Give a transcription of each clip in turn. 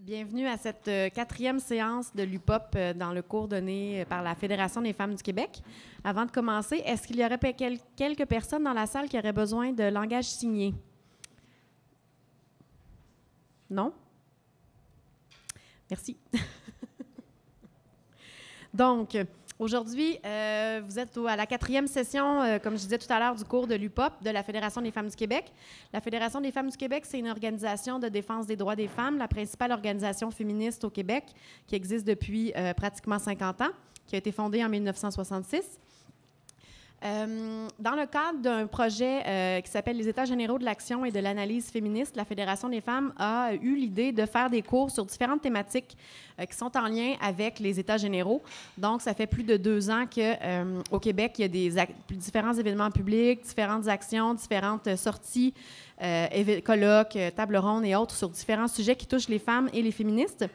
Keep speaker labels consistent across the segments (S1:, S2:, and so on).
S1: Bienvenue à cette quatrième séance de l'UPOP dans le cours donné par la Fédération des femmes du Québec. Avant de commencer, est-ce qu'il y aurait quelques personnes dans la salle qui auraient besoin de langage signé? Non? Merci. Donc, aujourd'hui, vous êtes à la quatrième session, comme je disais tout à l'heure, du cours de l'UPOP, de la Fédération des femmes du Québec. La Fédération des femmes du Québec, c'est une organisation de défense des droits des femmes, la principale organisation féministe au Québec, qui existe depuis pratiquement 50 ans, qui a été fondée en 1966. Dans le cadre d'un projet qui s'appelle les États généraux de l'action et de l'analyse féministe, la Fédération des femmes a eu l'idée de faire des cours sur différentes thématiques qui sont en lien avec les États généraux. Donc, ça fait plus de 2 ans qu'au Québec, il y a différents événements publics, différentes actions, différentes sorties, colloques, tables rondes et autres sur différents sujets qui touchent les femmes et les féministes.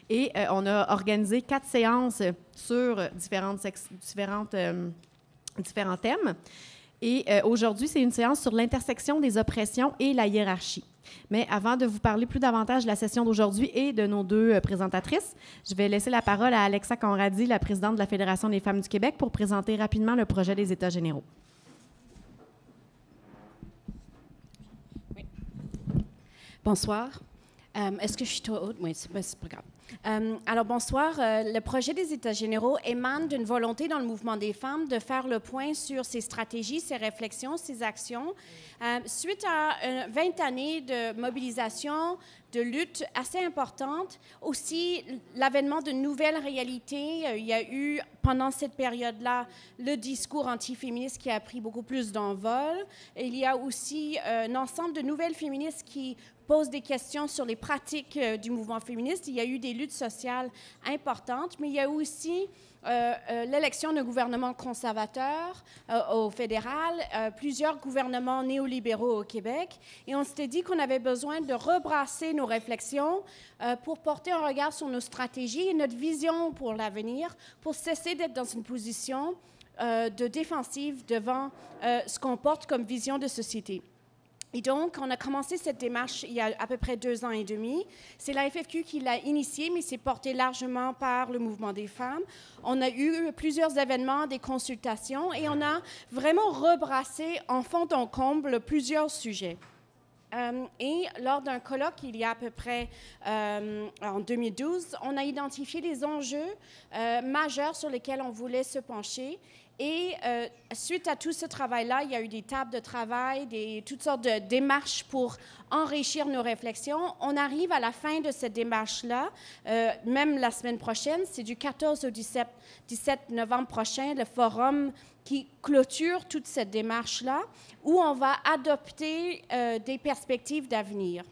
S1: Et on a organisé 4 séances sur différents thèmes. Et aujourd'hui, c'est une séance sur l'intersection des oppressions et la hiérarchie. Mais avant de vous parler plus davantage de la session d'aujourd'hui et de nos 2 présentatrices, je vais laisser la parole à Alexa Conradi, la présidente de la Fédération des femmes du Québec, pour présenter rapidement le projet des États généraux.
S2: Oui. Bonsoir. Est-ce que je suis trop haute? Oui, c'est pas grave. Alors, bonsoir. Le projet des États généraux émane d'une volonté dans le mouvement des femmes de faire le point sur ses stratégies, ses réflexions, ses actions. Suite à 20 années de mobilisation, de lutte assez importante, aussi l'avènement de nouvelles réalités. Il y a eu, pendant cette période-là, le discours antiféministe qui a pris beaucoup plus d'envol. Il y a aussi un ensemble de nouvelles féministes qui pose des questions sur les pratiques du mouvement féministe. Il y a eu des luttes sociales importantes, mais il y a aussi l'élection d'un gouvernement conservateur au fédéral, plusieurs gouvernements néolibéraux au Québec, et on s'était dit qu'on avait besoin de rebrasser nos réflexions pour porter un regard sur nos stratégies et notre vision pour l'avenir, pour cesser d'être dans une position de défensive devant ce qu'on porte comme vision de société. Et donc, on a commencé cette démarche il y a à peu près 2 ans et demi. C'est la FFQ qui l'a initiée, mais c'est porté largement par le mouvement des femmes. On a eu plusieurs événements, des consultations, et on a vraiment rebrassé en fond en comble plusieurs sujets. Et lors d'un colloque, il y a à peu près en 2012, on a identifié les enjeux majeurs sur lesquels on voulait se pencher. Et suite à tout ce travail-là, il y a eu des tables de travail, toutes sortes de démarches pour enrichir nos réflexions. On arrive à la fin de cette démarche-là, même la semaine prochaine, c'est du 14 au 17 novembre prochain, le forum qui clôture toute cette démarche-là, où on va adopter des perspectives d'avenir.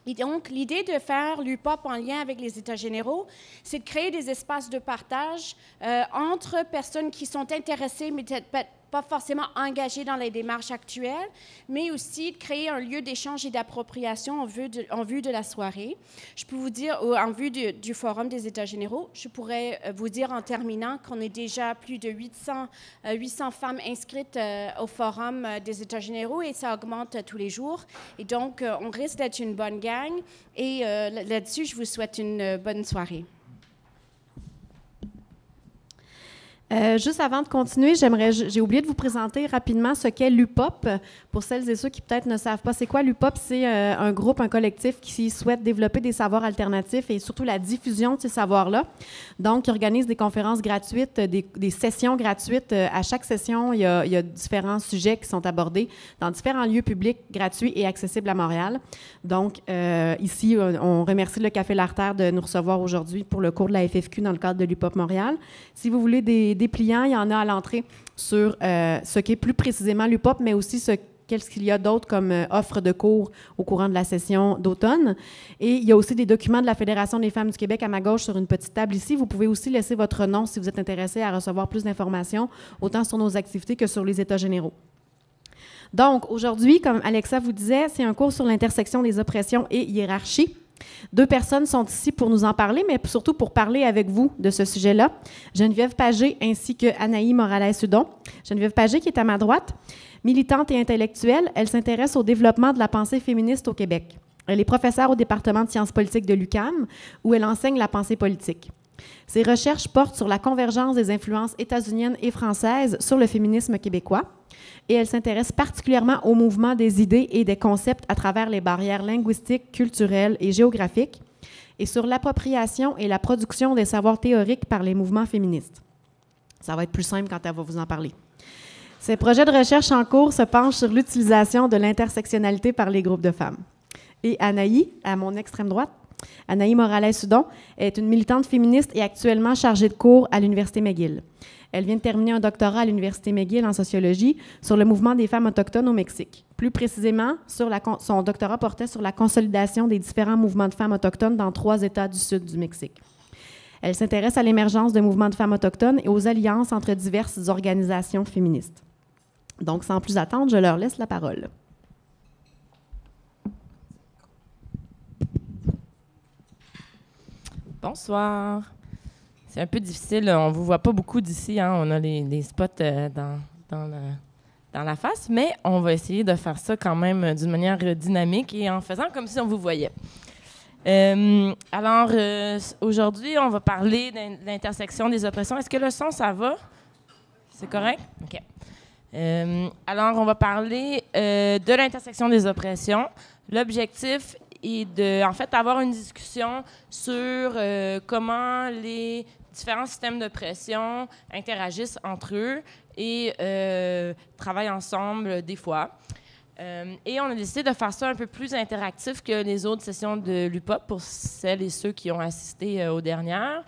S2: Et donc, l'idée de faire l'UPOP en lien avec les États généraux, c'est de créer des espaces de partage entre personnes qui sont intéressées, mais peut-être pas forcément engagées dans les démarches actuelles, mais aussi de créer un lieu d'échange et d'appropriation en vue de la soirée. Je peux vous dire, en vue du Forum des États généraux, je pourrais vous dire en terminant qu'on est déjà plus de 800 femmes inscrites au Forum des États généraux et ça augmente tous les jours. Et donc, on risque d'être une bonne gang. Et là-dessus, je vous souhaite une bonne soirée.
S1: Juste avant de continuer, j'ai oublié de vous présenter rapidement ce qu'est l'UPOP. Pour celles et ceux qui peut-être ne savent pas, c'est quoi l'UPOP? C'est un groupe, un collectif qui souhaite développer des savoirs alternatifs et surtout la diffusion de ces savoirs-là. Donc, ils organisent des conférences gratuites, des sessions gratuites. À chaque session, il y a différents sujets qui sont abordés dans différents lieux publics gratuits et accessibles à Montréal. Donc, ici, on remercie le Café L'Artère de nous recevoir aujourd'hui pour le cours de la FFQ dans le cadre de l'UPOP Montréal. Si vous voulez des dépliants, il y en a à l'entrée sur ce qu'est plus précisément l'UPOP, mais aussi qu'est-ce qu'il y a d'autre comme offre de cours au courant de la session d'automne. Et il y a aussi des documents de la Fédération des femmes du Québec à ma gauche sur une petite table ici. Vous pouvez aussi laisser votre nom si vous êtes intéressé à recevoir plus d'informations, autant sur nos activités que sur les États généraux. Donc, aujourd'hui, comme Alexa vous disait, c'est un cours sur l'intersection des oppressions et hiérarchies. 2 personnes sont ici pour nous en parler, mais surtout pour parler avec vous de ce sujet-là. Geneviève Pagé ainsi que Anaï Morales-Hudon. Geneviève Pagé, qui est à ma droite, militante et intellectuelle, elle s'intéresse au développement de la pensée féministe au Québec. Elle est professeure au département de sciences politiques de l'UQAM, où elle enseigne la pensée politique. Ses recherches portent sur la convergence des influences états-uniennes et françaises sur le féminisme québécois, et elle s'intéresse particulièrement au mouvement des idées et des concepts à travers les barrières linguistiques, culturelles et géographiques, et sur l'appropriation et la production des savoirs théoriques par les mouvements féministes. Ça va être plus simple quand elle va vous en parler. Ces projets de recherche en cours se penchent sur l'utilisation de l'intersectionnalité par les groupes de femmes. Et Anaï, à mon extrême droite, Anaï Morales-Sudon, est une militante féministe et actuellement chargée de cours à l'Université McGill. Elle vient de terminer un doctorat à l'Université McGill en sociologie sur le mouvement des femmes autochtones au Mexique. Plus précisément, son doctorat portait sur la consolidation des différents mouvements de femmes autochtones dans 3 États du sud du Mexique. Elle s'intéresse à l'émergence de mouvements de femmes autochtones et aux alliances entre diverses organisations féministes. Donc, sans plus attendre, je leur laisse la parole.
S3: Bonsoir. C'est un peu difficile, on ne vous voit pas beaucoup d'ici, hein? On a les spots dans la face, mais on va essayer de faire ça quand même d'une manière dynamique et en faisant comme si on vous voyait. Alors, aujourd'hui, on va parler de l'intersection des oppressions. Est-ce que le son, ça va? C'est correct? OK. Alors, on va parler de l'intersection des oppressions. L'objectif est de, en fait, avoir une discussion sur comment les différents systèmes d'oppression interagissent entre eux et travaillent ensemble des fois. Et on a décidé de faire ça un peu plus interactif que les autres sessions de l'UPOP pour celles et ceux qui ont assisté aux dernières.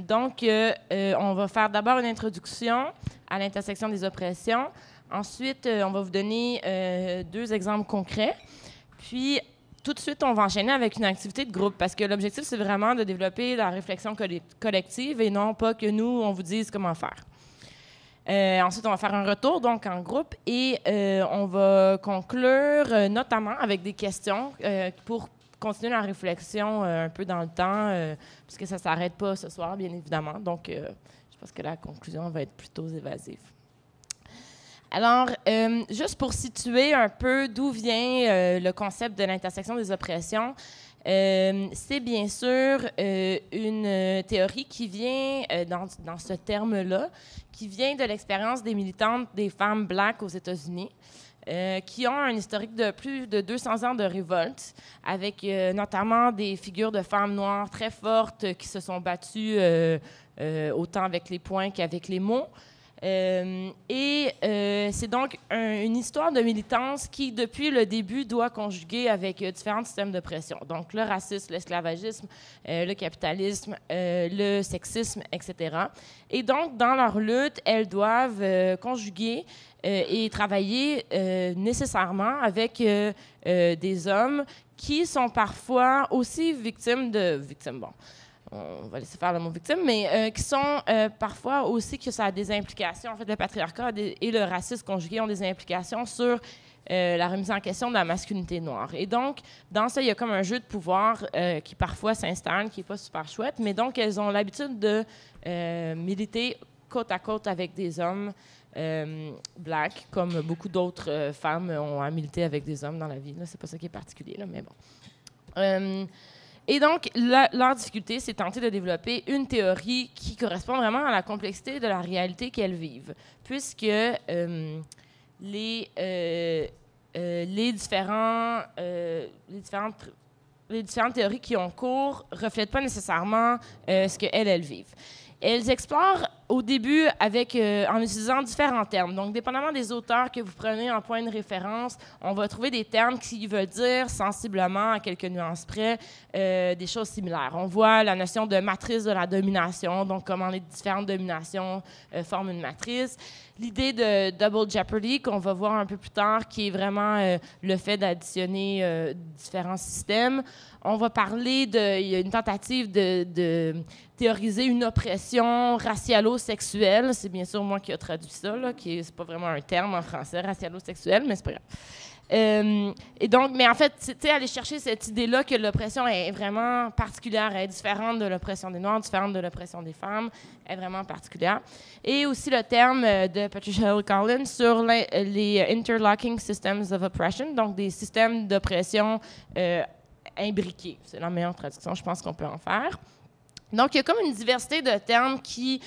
S3: Donc, on va faire d'abord une introduction à l'intersection des oppressions. Ensuite, on va vous donner 2 exemples concrets. Puis, tout de suite, on va enchaîner avec une activité de groupe parce que l'objectif, c'est vraiment de développer la réflexion collective et non pas que nous, on vous dise comment faire. Ensuite, on va faire un retour donc en groupe et on va conclure notamment avec des questions pour continuer la réflexion un peu dans le temps puisque ça ne s'arrête pas ce soir, bien évidemment. Donc, je pense que la conclusion va être plutôt évasive. Alors, juste pour situer un peu d'où vient le concept de l'intersection des oppressions, c'est bien sûr une théorie qui vient, dans ce terme-là, qui vient de l'expérience des militantes des femmes Black aux États-Unis, qui ont un historique de plus de 200 ans de révolte, avec notamment des figures de femmes noires très fortes qui se sont battues autant avec les poings qu'avec les mots. C'est donc une histoire de militance qui, depuis le début, doit conjuguer avec différents systèmes d'oppression. Donc, le racisme, l'esclavagisme, le capitalisme, le sexisme, etc. Et donc, dans leur lutte, elles doivent conjuguer et travailler nécessairement avec des hommes qui sont parfois aussi victimes, bon, on va laisser faire le mot victime, mais qui sont parfois aussi que ça a des implications. En fait, le patriarcat et le racisme conjugué ont des implications sur la remise en question de la masculinité noire. Et donc, dans ça, il y a comme un jeu de pouvoir qui parfois s'installe, qui n'est pas super chouette, mais donc elles ont l'habitude de militer côte à côte avec des hommes Black, comme beaucoup d'autres femmes ont à militer avec des hommes dans la vie. C'est pas ça qui est particulier, là, mais bon. Et donc, leur difficulté, c'est tenter de développer une théorie qui correspond vraiment à la complexité de la réalité qu'elles vivent, puisque les différentes théories qui ont cours ne reflètent pas nécessairement ce qu'elles vivent. Elles explorent au début en utilisant différents termes. Donc, dépendamment des auteurs que vous prenez en point de référence, on va trouver des termes qui veulent dire sensiblement, à quelques nuances près, des choses similaires. On voit la notion de matrice de la domination, donc comment les différentes dominations forment une matrice. L'idée de double jeopardy, qu'on va voir un peu plus tard, qui est vraiment le fait d'additionner différents systèmes. On va parler il y a une tentative de théoriser une oppression racialo-sexuelle. C'est bien sûr moi qui ai traduit ça, là, c'est pas vraiment un terme en français, racialo-sexuel, mais c'est pas grave. Et donc, mais en fait, c'est aller chercher cette idée-là que l'oppression est vraiment particulière, elle est différente de l'oppression des Noirs, différente de l'oppression des femmes, elle est vraiment particulière. Et aussi le terme de Patricia Hill Collins sur les interlocking systems of oppression, donc des systèmes d'oppression imbriqués. C'est la meilleure traduction, je pense qu'on peut en faire. Donc, il y a comme une diversité de termes qui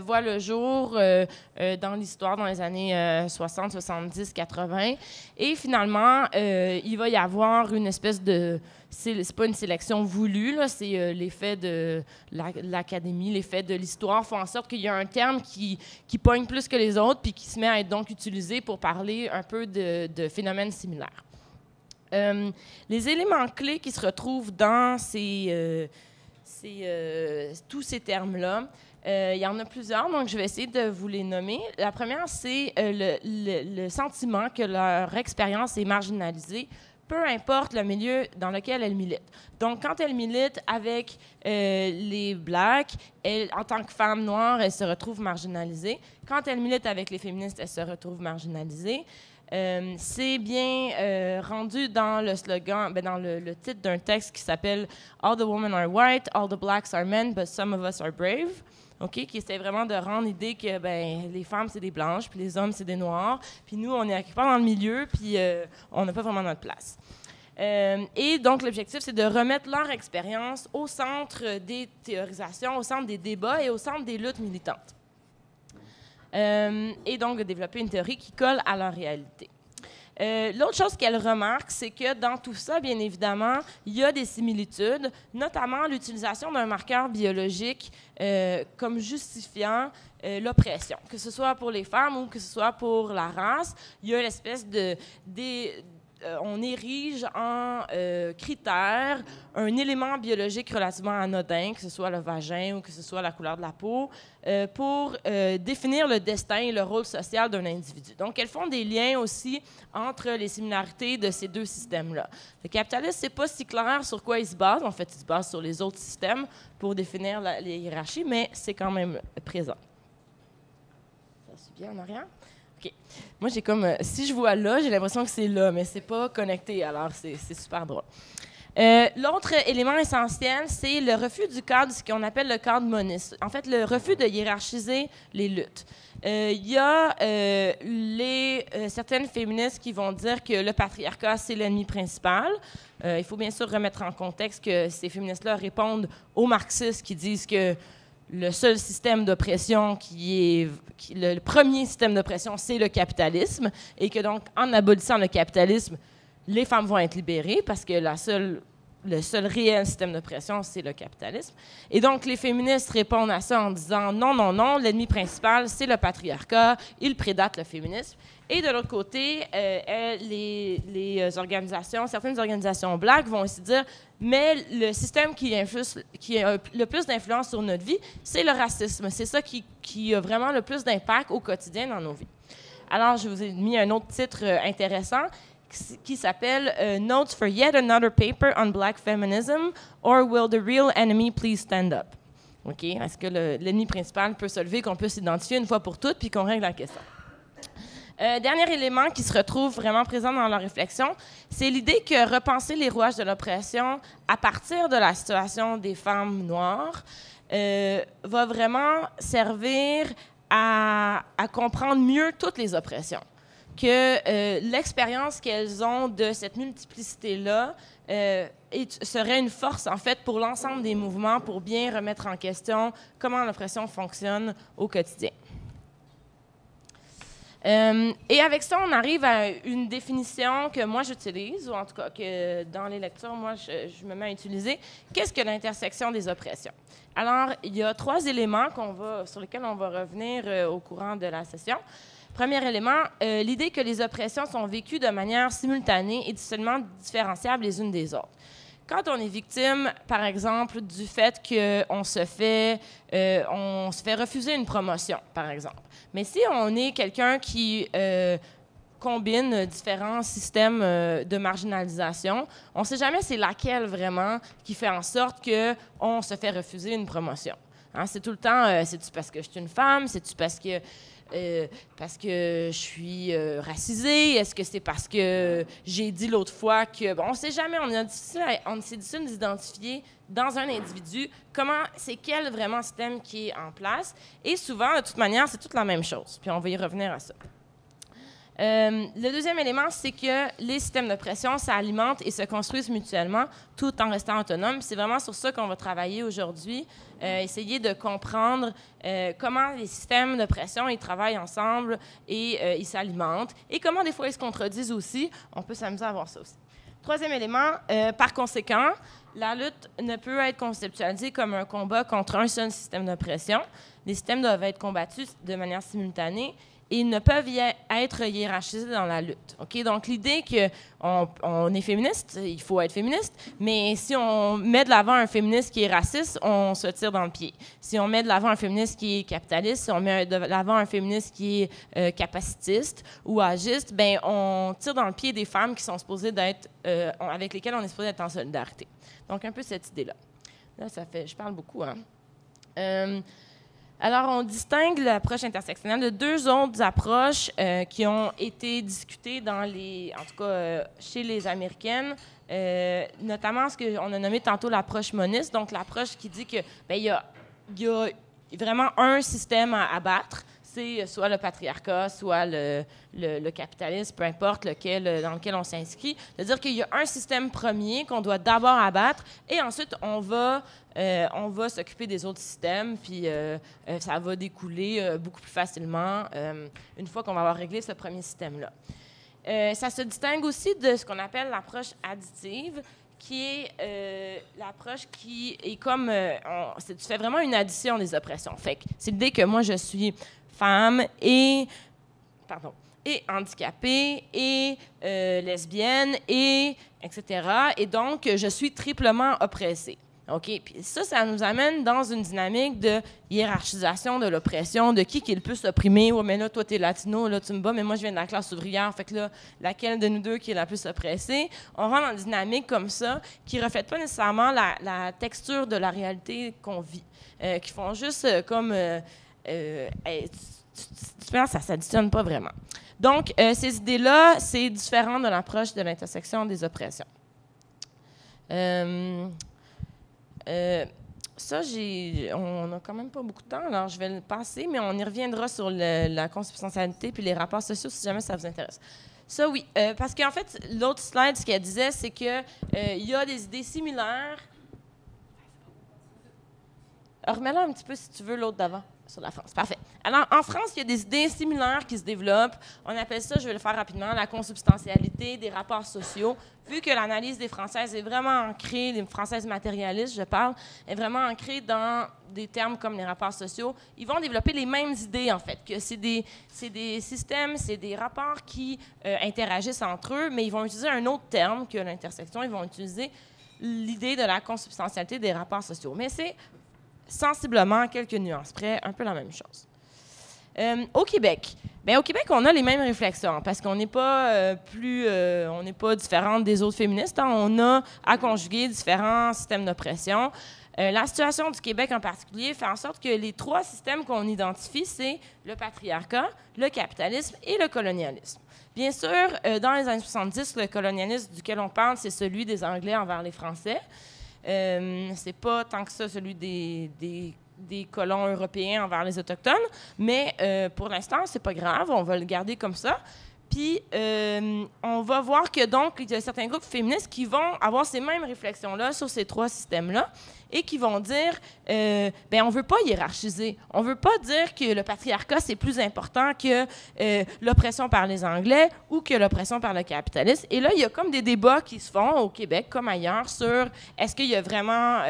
S3: voient le jour dans l'histoire dans les années 60, 70, 80. Et finalement, il va y avoir une espèce de... C'est pas une sélection voulue, là, c'est l'effet de l'académie, l'effet de l'histoire font en sorte qu'il y a un terme qui pogne plus que les autres puis qui se met à être donc utilisé pour parler un peu de phénomènes similaires. Les éléments clés qui se retrouvent dans tous ces termes-là. Il y en a plusieurs, donc je vais essayer de vous les nommer. La première, c'est le sentiment que leur expérience est marginalisée, peu importe le milieu dans lequel elles militent. Donc, quand elles militent avec les Blacks, en tant que femme noire, elles se retrouvent marginalisées. Quand elles militent avec les féministes, elles se retrouvent marginalisées. C'est bien rendu dans le slogan, dans le titre d'un texte qui s'appelle « All the women are white, all the blacks are men, but some of us are brave ». Okay, qui essaie vraiment de rendre l'idée que les femmes, c'est des blanches, puis les hommes, c'est des noirs, puis nous, on est quelque part dans le milieu, puis on n'a pas vraiment notre place. Et donc, l'objectif, c'est de remettre leur expérience au centre des théorisations, au centre des débats et au centre des luttes militantes. Et donc, de développer une théorie qui colle à leur réalité. L'autre chose qu'elle remarque, c'est que dans tout ça, bien évidemment, il y a des similitudes, notamment l'utilisation d'un marqueur biologique comme justifiant l'oppression, que ce soit pour les femmes ou que ce soit pour la race. Il y a une espèce on érige en critère un élément biologique relativement anodin, que ce soit le vagin ou que ce soit la couleur de la peau, pour définir le destin et le rôle social d'un individu. Donc, elles font des liens aussi entre les similarités de ces deux systèmes-là. Le capitalisme, c'est pas si clair sur quoi il se base. En fait, il se base sur les autres systèmes pour définir les hiérarchies, mais c'est quand même présent. Ça suit bien en arrière? OK. Moi, j'ai comme... si je vois là, j'ai l'impression que c'est là, mais c'est pas connecté, alors c'est super drôle. L'autre élément essentiel, c'est le refus du cadre, ce qu'on appelle le cadre moniste. En fait, le refus de hiérarchiser les luttes. Il y a certaines féministes qui vont dire que le patriarcat, c'est l'ennemi principal. Il faut bien sûr remettre en contexte que ces féministes-là répondent aux marxistes qui disent que le seul système d'oppression le premier système d'oppression, c'est le capitalisme, et que donc, en abolissant le capitalisme, les femmes vont être libérées parce que le seul réel système d'oppression, c'est le capitalisme. Et donc, les féministes répondent à ça en disant non, non, non, l'ennemi principal, c'est le patriarcat, il prédate le féminisme. Et de l'autre côté, certaines organisations black vont aussi dire mais le système qui a le plus d'influence sur notre vie, c'est le racisme. C'est ça qui a vraiment le plus d'impact au quotidien dans nos vies. Alors, je vous ai mis un autre titre intéressant qui s'appelle Notes for Yet Another Paper on Black Feminism, or Will the Real Enemy Please Stand Up? OK? Est-ce que l'ennemi principal peut se lever, qu'on peut s'identifier une fois pour toutes, puis qu'on règle la question? Dernier élément qui se retrouve vraiment présent dans leur réflexion, c'est l'idée que repenser les rouages de l'oppression à partir de la situation des femmes noires va vraiment servir à comprendre mieux toutes les oppressions. Que l'expérience qu'elles ont de cette multiplicité-là serait une force, en fait, pour l'ensemble des mouvements, pour bien remettre en question comment l'oppression fonctionne au quotidien. Et avec ça, on arrive à une définition que moi j'utilise, ou en tout cas que dans les lectures, moi je me mets à utiliser. Qu'est-ce que l'intersection des oppressions? Alors, il y a 3 éléments sur lesquels on va revenir au courant de la session. Premier élément, l'idée que les oppressions sont vécues de manière simultanée et seulement différenciables les unes des autres. Quand on est victime, par exemple, du fait qu'on se fait refuser une promotion, par exemple. Mais si on est quelqu'un qui combine différents systèmes de marginalisation, on ne sait jamais c'est laquelle vraiment qui fait en sorte qu'on se fait refuser une promotion. Hein, c'est tout le temps, c'est-tu parce que je suis une femme, c'est-tu parce que parce que je suis racisée? Est-ce que c'est parce que j'ai dit l'autre fois que... Bon, on ne sait jamais, c'est difficile d'identifier dans un individu c'est quel vraiment système qui est en place. Et souvent, de toute manière, c'est toute la même chose. Puis on va y revenir à ça. Le deuxième élément, c'est que les systèmes de pression s'alimentent et se construisent mutuellement tout en restant autonomes. C'est vraiment sur ça qu'on va travailler aujourd'hui, essayer de comprendre comment les systèmes de pression ils travaillent ensemble et ils s'alimentent et comment des fois ils se contredisent aussi. On peut s'amuser à voir ça aussi. Troisième élément, par conséquent, la lutte ne peut être conceptualisée comme un combat contre un seul système de pression. Les systèmes doivent être combattus de manière simultanée et ils ne peuvent être hiérarchisés dans la lutte. Okay? Donc, l'idée qu'on est féministe, il faut être féministe, mais si on met de l'avant un féministe qui est raciste, on se tire dans le pied. Si on met de l'avant un féministe qui est capitaliste, si on met de l'avant un féministe qui est capacitiste ou agiste, ben on tire dans le pied des femmes qui sont supposées d'être, avec lesquelles on est supposé être en solidarité. Donc, un peu cette idée-là. Là, je parle beaucoup, hein? Alors, on distingue l'approche intersectionnelle de deux autres approches qui ont été discutées en tout cas chez les Américaines, notamment ce qu'on a nommé tantôt l'approche moniste, donc l'approche qui dit que il y a vraiment un système à abattre, c'est soit le patriarcat, soit le capitalisme, peu importe dans lequel on s'inscrit. C'est-à-dire qu'il y a un système premier qu'on doit d'abord abattre et ensuite on va s'occuper des autres systèmes, puis ça va découler beaucoup plus facilement une fois qu'on va avoir réglé ce premier système-là. Ça se distingue aussi de ce qu'on appelle l'approche additive, qui est l'approche qui est comme... tu fais vraiment une addition des oppressions. Fait que c'est l'idée que moi, je suis femme et handicapée et lesbienne et etc. Et donc, je suis triplement oppressée. OK? Puis ça nous amène dans une dynamique de hiérarchisation de l'oppression, de qui est le plus opprimé. « Ouais, mais là, toi, t'es latino, là, tu me bats, mais moi, je viens de la classe ouvrière. Fait que là, laquelle de nous deux qui est la plus oppressée? » On rentre dans une dynamique comme ça qui ne reflète pas nécessairement la texture de la réalité qu'on vit, qui font juste comme... ça ne s'additionne pas vraiment. Donc, ces idées-là, c'est différent de l'approche de l'intersection des oppressions. On n'a quand même pas beaucoup de temps, alors je vais le passer, mais on y reviendra sur la consubstantialité puis les rapports sociaux si jamais ça vous intéresse. Ça, oui, parce qu'en fait, l'autre slide, ce qu'elle disait, c'est qu'il y a des idées similaires. Remets-la un petit peu, si tu veux, l'autre d'avant, sur la France. Parfait. Alors, en France, il y a des idées similaires qui se développent. On appelle ça, je vais le faire rapidement, la consubstantialité des rapports sociaux. Vu que l'analyse des Françaises est vraiment ancrée, les Françaises matérialistes, je parle, est vraiment ancrée dans des termes comme les rapports sociaux, ils vont développer les mêmes idées, en fait, que c'est des systèmes, c'est des rapports qui interagissent entre eux, mais ils vont utiliser un autre terme que l'intersection. Ils vont utiliser l'idée de la consubstantialité des rapports sociaux. Mais c'est sensiblement, quelques nuances près, un peu la même chose. Au Québec, on a les mêmes réflexions parce qu'on n'est pas on n'est pas différente des autres féministes. Hein, on a à conjuguer différents systèmes d'oppression. La situation du Québec en particulier fait en sorte que les trois systèmes qu'on identifie, c'est le patriarcat, le capitalisme et le colonialisme. Bien sûr, dans les années 70, le colonialisme duquel on parle, c'est celui des Anglais envers les Français. C'est pas tant que ça celui des colons européens envers les Autochtones, mais pour l'instant, c'est pas grave, on va le garder comme ça. Puis, on va voir que donc, il y a certains groupes féministes qui vont avoir ces mêmes réflexions-là sur ces trois systèmes-là et qui vont dire, on veut pas hiérarchiser. On veut pas dire que le patriarcat, c'est plus important que l'oppression par les Anglais ou que l'oppression par le capitalisme. Et là, il y a comme des débats qui se font au Québec comme ailleurs sur est-ce qu'il y a vraiment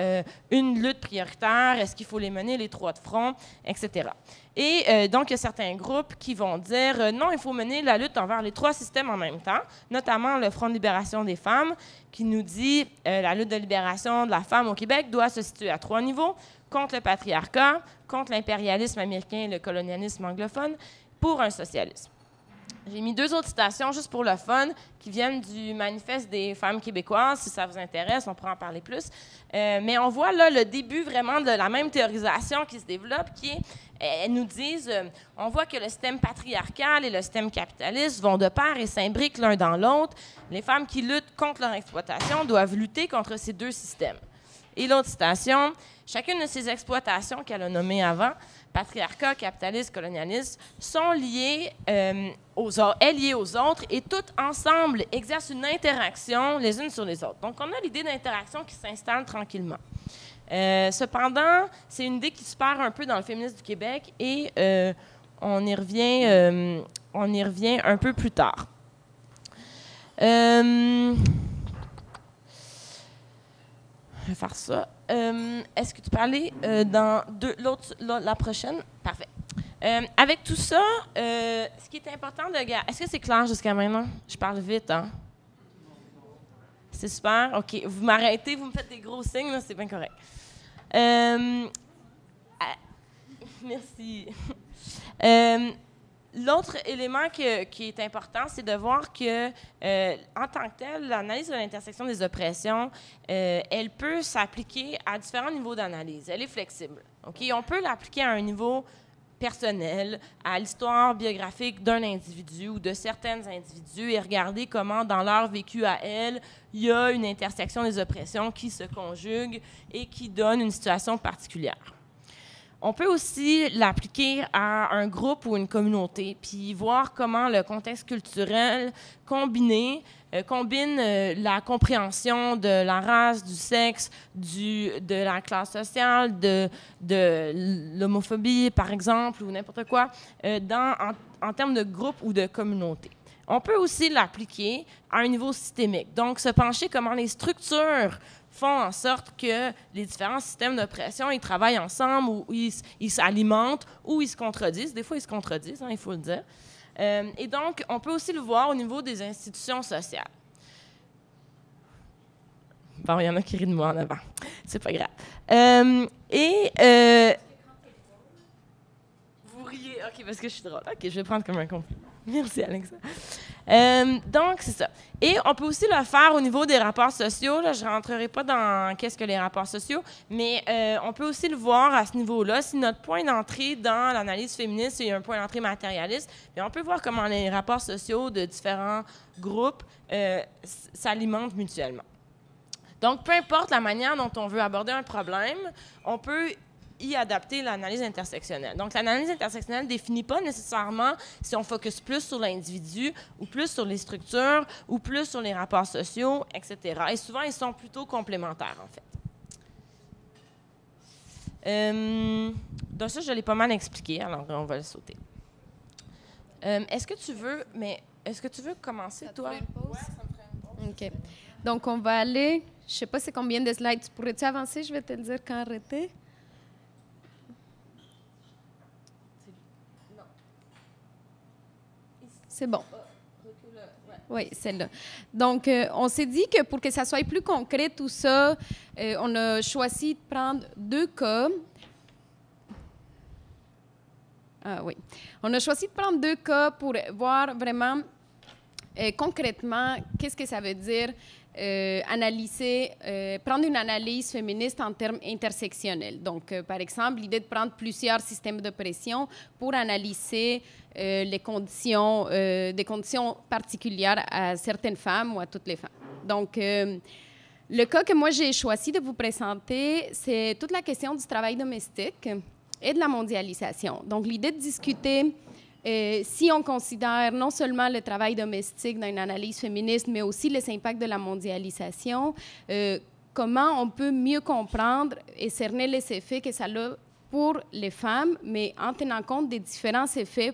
S3: une lutte prioritaire, est-ce qu'il faut les mener les trois de front, etc. Et donc, il y a certains groupes qui vont dire non, il faut mener la lutte envers les trois systèmes en même temps, notamment le Front de libération des femmes, qui nous dit la lutte de libération de la femme au Québec doit se situer à trois niveaux, contre le patriarcat, contre l'impérialisme américain et le colonialisme anglophone, pour un socialisme. J'ai mis deux autres citations juste pour le fun qui viennent du manifeste des femmes québécoises. Si ça vous intéresse, on pourra en parler plus. Mais on voit là le début vraiment de la même théorisation qui se développe, qui Elles nous disent, on voit que le système patriarcal et le système capitaliste vont de pair et s'imbriquent l'un dans l'autre. Les femmes qui luttent contre leur exploitation doivent lutter contre ces deux systèmes. Et l'autre citation, chacune de ces exploitations qu'elle a nommées avant, patriarcat, capitalisme, colonialisme, sont liées est liée aux autres et toutes ensemble exercent une interaction les unes sur les autres. Donc, on a l'idée d'interaction qui s'installe tranquillement. Cependant, c'est une idée qui se perd un peu dans le féminisme du Québec et on y revient un peu plus tard. Je vais faire ça. Est-ce que tu peux aller dans la prochaine? Parfait. Avec tout ça, ce qui est important de garder... Est-ce que c'est clair jusqu'à maintenant? Je parle vite, hein? C'est super. OK. Vous m'arrêtez, vous me faites des gros signes, c'est bien correct. Merci. L'autre élément qui est important, c'est de voir que, en tant que tel, l'analyse de l'intersection des oppressions, elle peut s'appliquer à différents niveaux d'analyse. Elle est flexible. Okay? On peut l'appliquer à un niveau personnel, à l'histoire biographique d'un individu ou de certains individus et regarder comment, dans leur vécu à elles, il y a une intersection des oppressions qui se conjugue et qui donne une situation particulière. On peut aussi l'appliquer à un groupe ou une communauté, puis voir comment le contexte culturel combine la compréhension de la race, du sexe, de la classe sociale, de l'homophobie, par exemple, ou n'importe quoi, en termes de groupe ou de communauté. On peut aussi l'appliquer à un niveau systémique, donc se pencher comment les structures font en sorte que les différents systèmes d'oppression, ils travaillent ensemble, ou ils s'alimentent, ou ils se contredisent. Des fois, ils se contredisent, hein, il faut le dire. Et donc, on peut aussi le voir au niveau des institutions sociales. Bon, il y en a qui rient de moi en avant. C'est pas grave. Vous riez. OK, parce que je suis drôle. OK, je vais prendre comme un compliment. Merci, Alexa. Donc, c'est ça. Et on peut aussi le faire au niveau des rapports sociaux. Là, je ne rentrerai pas dans qu'est-ce que les rapports sociaux, mais on peut aussi le voir à ce niveau-là. Si notre point d'entrée dans l'analyse féministe est un point d'entrée matérialiste, bien, on peut voir comment les rapports sociaux de différents groupes s'alimentent mutuellement. Donc, peu importe la manière dont on veut aborder un problème, on peut y adapter l'analyse intersectionnelle. Donc, l'analyse intersectionnelle ne définit pas nécessairement si on focus plus sur l'individu ou plus sur les structures ou plus sur les rapports sociaux, etc. Et souvent, ils sont plutôt complémentaires, en fait. Donc ça, je l'ai pas mal expliqué, alors on va le sauter. Est-ce que tu veux commencer, toi?
S2: Ouais, ça me ferait une pause. OK. Donc, on va aller... Je ne sais pas c'est combien de slides. Pourrais-tu avancer? Je vais te le dire quand arrêter. C'est bon. Oui, celle-là. Donc, on s'est dit que pour que ça soit plus concret, tout ça, on a choisi de prendre 2 cas. Ah oui. On a choisi de prendre 2 cas pour voir vraiment concrètement qu'est-ce que ça veut dire analyser, prendre une analyse féministe en termes intersectionnels. Donc, par exemple, l'idée de prendre plusieurs systèmes d'oppression pour analyser des conditions particulières à certaines femmes ou à toutes les femmes. Donc, le cas que moi j'ai choisi de vous présenter, c'est toute la question du travail domestique et de la mondialisation. Donc, l'idée de discuter si on considère non seulement le travail domestique dans une analyse féministe, mais aussi les impacts de la mondialisation, comment on peut mieux comprendre et cerner les effets que ça a pour les femmes, mais en tenant compte des différents effets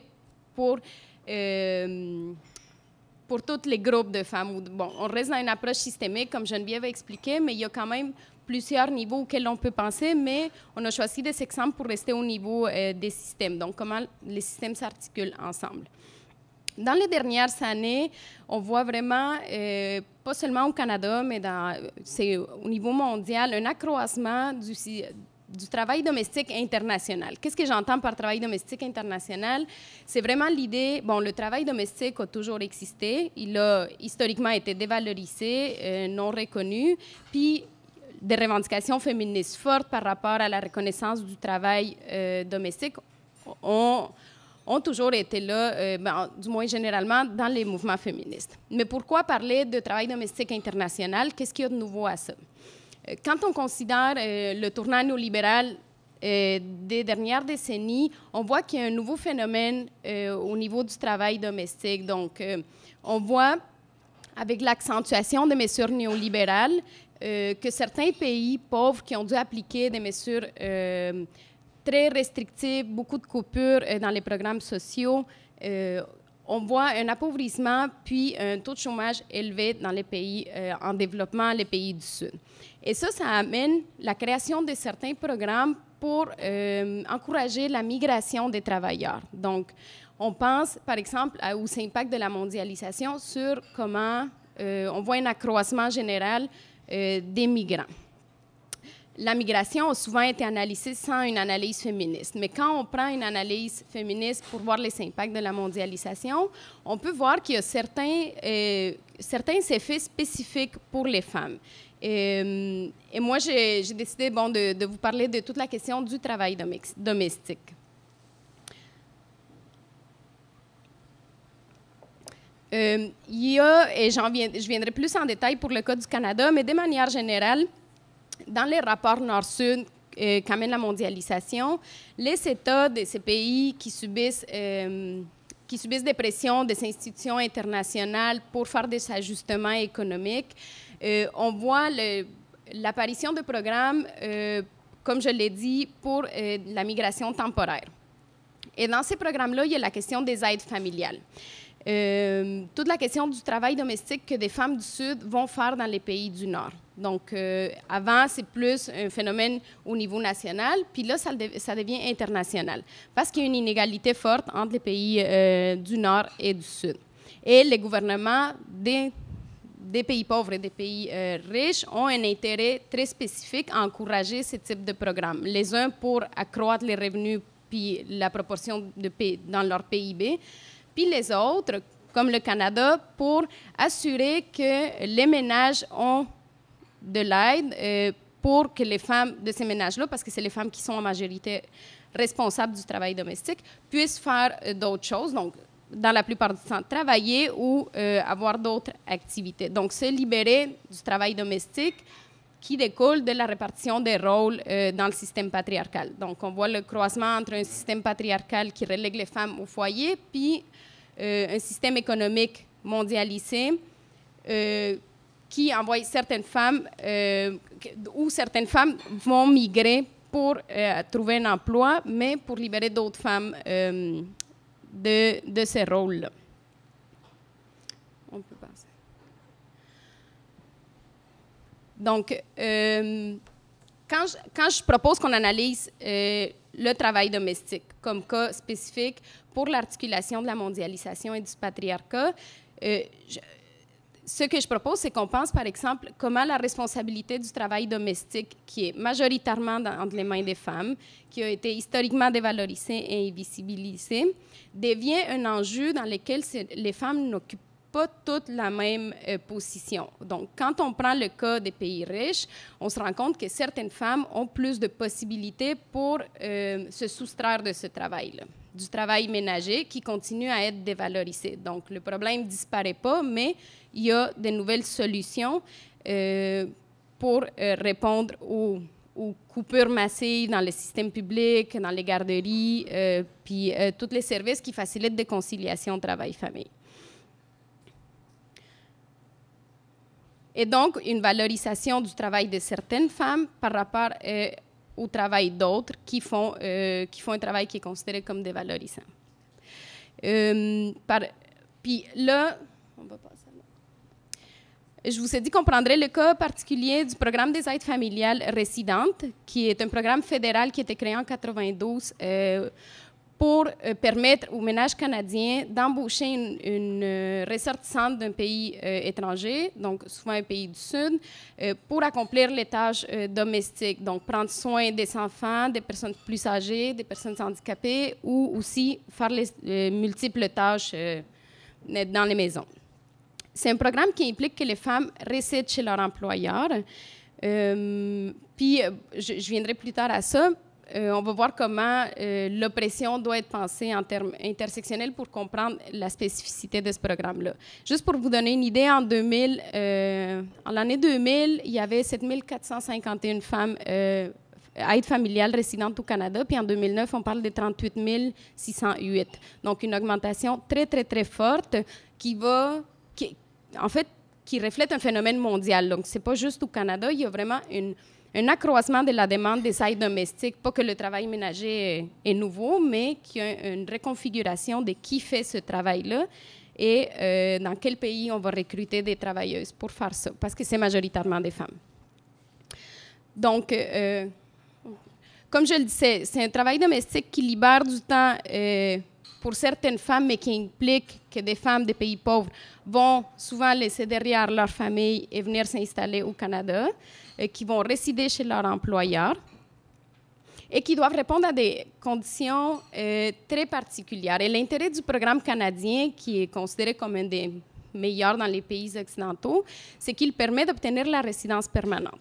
S2: pour tous les groupes de femmes. Bon, on reste dans une approche systémique, comme Geneviève a expliqué, mais il y a quand même plusieurs niveaux auxquels on peut penser, mais on a choisi des exemples pour rester au niveau des systèmes, donc comment les systèmes s'articulent ensemble. Dans les dernières années, on voit vraiment, pas seulement au Canada, mais c'est au niveau mondial, un accroissement du travail domestique international. Qu'est-ce que j'entends par travail domestique international? C'est vraiment l'idée, bon, le travail domestique a toujours existé, il a historiquement été dévalorisé, non reconnu, puis des revendications féministes fortes par rapport à la reconnaissance du travail domestique ont toujours été là, du moins généralement, dans les mouvements féministes. Mais pourquoi parler de travail domestique international? Qu'est-ce qu'il y a de nouveau à ça? Quand on considère le tournant néolibéral des dernières décennies, on voit qu'il y a un nouveau phénomène au niveau du travail domestique. Donc, on voit, avec l'accentuation des mesures néolibérales, que certains pays pauvres qui ont dû appliquer des mesures très restrictives, beaucoup de coupures dans les programmes sociaux, on voit un appauvrissement puis un taux de chômage élevé dans les pays en développement, les pays du Sud. Et ça amène la création de certains programmes pour encourager la migration des travailleurs. Donc, on pense, par exemple, aux impacts de la mondialisation sur comment on voit un accroissement général des migrants. La migration a souvent été analysée sans une analyse féministe. Mais quand on prend une analyse féministe pour voir les impacts de la mondialisation, on peut voir qu'il y a certains effets spécifiques pour les femmes. Et moi, j'ai décidé de vous parler de toute la question du travail domestique. Il y a, et je viendrai plus en détail pour le cas du Canada, mais de manière générale, dans les rapports Nord-Sud qu'amène la mondialisation, les États de ces pays qui subissent des pressions des institutions internationales pour faire des ajustements économiques, on voit l'apparition de programmes, comme je l'ai dit, pour la migration temporaire. Et dans ces programmes-là, il y a la question des aides familiales. Toute la question du travail domestique que des femmes du Sud vont faire dans les pays du Nord. Donc, avant, c'est plus un phénomène au niveau national, puis là, ça devient international, parce qu'il y a une inégalité forte entre les pays du Nord et du Sud. Et les gouvernements des pays pauvres et des pays riches ont un intérêt très spécifique à encourager ce type de programme. Les uns pour accroître les revenus puis la proportion dans leur PIB, puis les autres, comme le Canada, pour assurer que les ménages ont de l'aide pour que les femmes de ces ménages-là, parce que c'est les femmes qui sont en majorité responsables du travail domestique, puissent faire d'autres choses, donc dans la plupart du temps travailler ou avoir d'autres activités. Donc, se libérer du travail domestique qui découle de la répartition des rôles dans le système patriarcal. Donc, on voit le croisement entre un système patriarcal qui relègue les femmes au foyer, puis un système économique mondialisé qui envoie certaines femmes, où certaines femmes vont migrer pour trouver un emploi, mais pour libérer d'autres femmes de ces rôles-là. On peut passer. Donc, quand je propose qu'on analyse le travail domestique comme cas spécifique pour l'articulation de la mondialisation et du patriarcat, ce que je propose, c'est qu'on pense, par exemple, comment la responsabilité du travail domestique, qui est majoritairement entre les mains des femmes, qui a été historiquement dévalorisée et invisibilisée, devient un enjeu dans lequel les femmes n'occupent pas toutes la même position. Donc, quand on prend le cas des pays riches, on se rend compte que certaines femmes ont plus de possibilités pour se soustraire de ce travail-là, du travail ménager qui continue à être dévalorisé. Donc, le problème ne disparaît pas, mais il y a de nouvelles solutions pour répondre aux coupures massives dans le système public, dans les garderies, puis tous les services qui facilitent des conciliations travail-famille. Et donc, une valorisation du travail de certaines femmes par rapport au travail d'autres qui font un travail qui est considéré comme dévalorisant. Puis là, on va passer là. Je vous ai dit qu'on prendrait le cas particulier du programme des aides familiales résidentes, qui est un programme fédéral qui a été créé en 1992 pour permettre aux ménages canadiens d'embaucher une ressortissante d'un pays étranger, donc souvent un pays du Sud, pour accomplir les tâches domestiques, donc prendre soin des enfants, des personnes plus âgées, des personnes handicapées, ou aussi faire les multiples tâches dans les maisons. C'est un programme qui implique que les femmes résident chez leur employeur. Puis, je viendrai plus tard à ça.
S4: on va voir comment l'oppression doit être pensée en termes intersectionnels pour comprendre la spécificité de ce programme-là. Juste pour vous donner une idée, en l'année 2000, il y avait 7451 femmes aide familiale résidentes au Canada, puis en 2009, on parle de 38 608. Donc, une augmentation très, très, très forte qui reflète un phénomène mondial. Donc, ce n'est pas juste au Canada, il y a vraiment un accroissement de la demande des aides domestiques. Pas que le travail ménager est nouveau, mais qu'il y a une reconfiguration de qui fait ce travail-là et dans quel pays on va recruter des travailleuses pour faire ça, parce que c'est majoritairement des femmes. Donc, comme je le disais, c'est un travail domestique qui libère du temps pour certaines femmes, mais qui implique que des femmes des pays pauvres vont souvent laisser derrière leur famille et venir s'installer au Canada, qui vont résider chez leur employeur et qui doivent répondre à des conditions très particulières. Et l'intérêt du programme canadien, qui est considéré comme un des meilleurs dans les pays occidentaux, c'est qu'il permet d'obtenir la résidence permanente.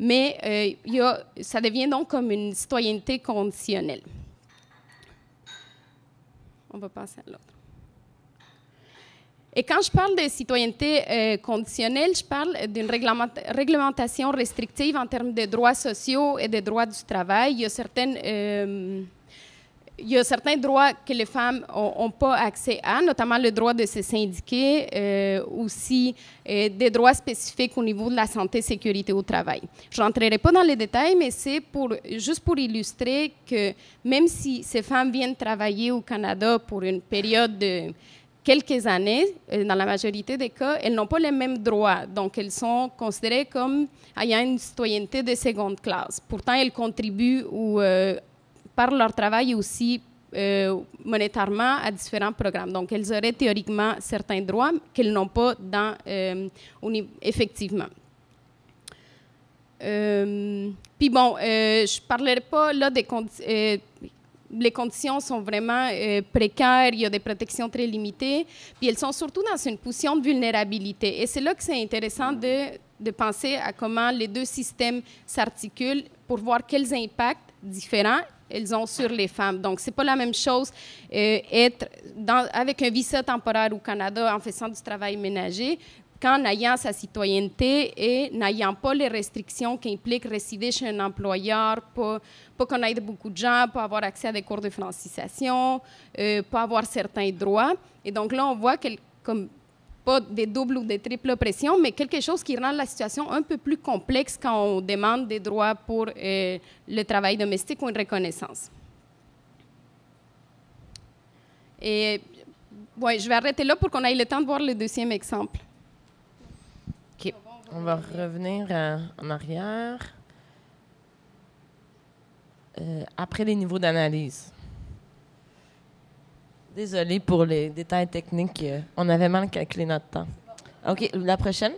S4: Mais ça devient donc comme une citoyenneté conditionnelle. On va passer à l'autre. Et quand je parle de citoyenneté conditionnelle, je parle d'une réglementation restrictive en termes de droits sociaux et de droits du travail. Il y a certains droits que les femmes n'ont pas accès à, notamment le droit de se syndiquer, aussi des droits spécifiques au niveau de la santé et sécurité au travail. Je n'entrerai pas dans les détails, mais c'est juste pour illustrer que même si ces femmes viennent travailler au Canada pour une période de quelques années, dans la majorité des cas, elles n'ont pas les mêmes droits. Donc, elles sont considérées comme ayant une citoyenneté de seconde classe. Pourtant, elles contribuent par leur travail aussi monétairement à différents programmes. Donc, elles auraient théoriquement certains droits qu'elles n'ont pas effectivement. Puis bon, je ne parlerai pas là des conditions. Les conditions sont vraiment précaires, il y a des protections très limitées, puis elles sont surtout dans une position de vulnérabilité. Et c'est là que c'est intéressant de penser à comment les deux systèmes s'articulent pour voir quels impacts différents elles ont sur les femmes. Donc, ce n'est pas la même chose être avec un visa temporaire au Canada en faisant du travail ménager qu'en ayant sa citoyenneté et n'ayant pas les restrictions qu'implique résider chez un employeur, pas connaître beaucoup de gens, pas avoir accès à des cours de francisation, pas avoir certains droits. Et donc là, on voit comme pas des doubles ou des triples oppressions, mais quelque chose qui rend la situation un peu plus complexe quand on demande des droits pour le travail domestique ou une reconnaissance. Et ouais, je vais arrêter là pour qu'on ait le temps de voir le deuxième exemple.
S3: OK. On va revenir en arrière. Après les niveaux d'analyse. Désolée pour les détails techniques. On avait mal calculé notre temps. OK, la prochaine?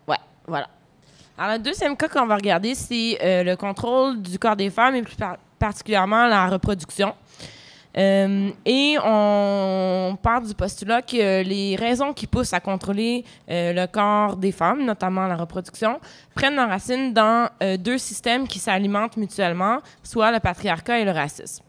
S3: Ouais, voilà. Alors, le deuxième cas qu'on va regarder, c'est le contrôle du corps des femmes et plus particulièrement la reproduction. Et on part du postulat que les raisons qui poussent à contrôler le corps des femmes, notamment la reproduction, prennent leurs racines dans deux systèmes qui s'alimentent mutuellement, soit le patriarcat et le racisme.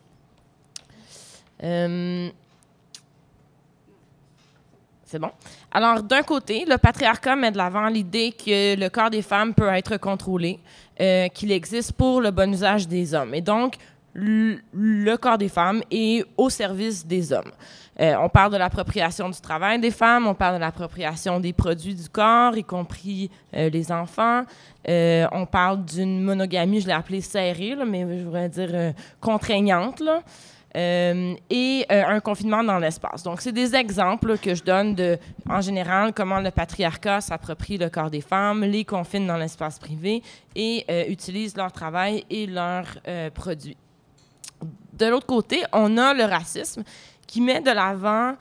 S3: C'est bon. Alors, d'un côté, le patriarcat met de l'avant l'idée que le corps des femmes peut être contrôlé, qu'il existe pour le bon usage des hommes. Et donc, le corps des femmes est au service des hommes. On parle de l'appropriation du travail des femmes, on parle de l'appropriation des produits du corps, y compris les enfants. On parle d'une monogamie, je l'ai appelée serrée, là, mais je voudrais dire contraignante, là. Et un confinement dans l'espace. Donc, c'est des exemples que je donne en général, comment le patriarcat s'approprie le corps des femmes, les confine dans l'espace privé et utilise leur travail et leurs produits. De l'autre côté, on a le racisme qui met de l'avant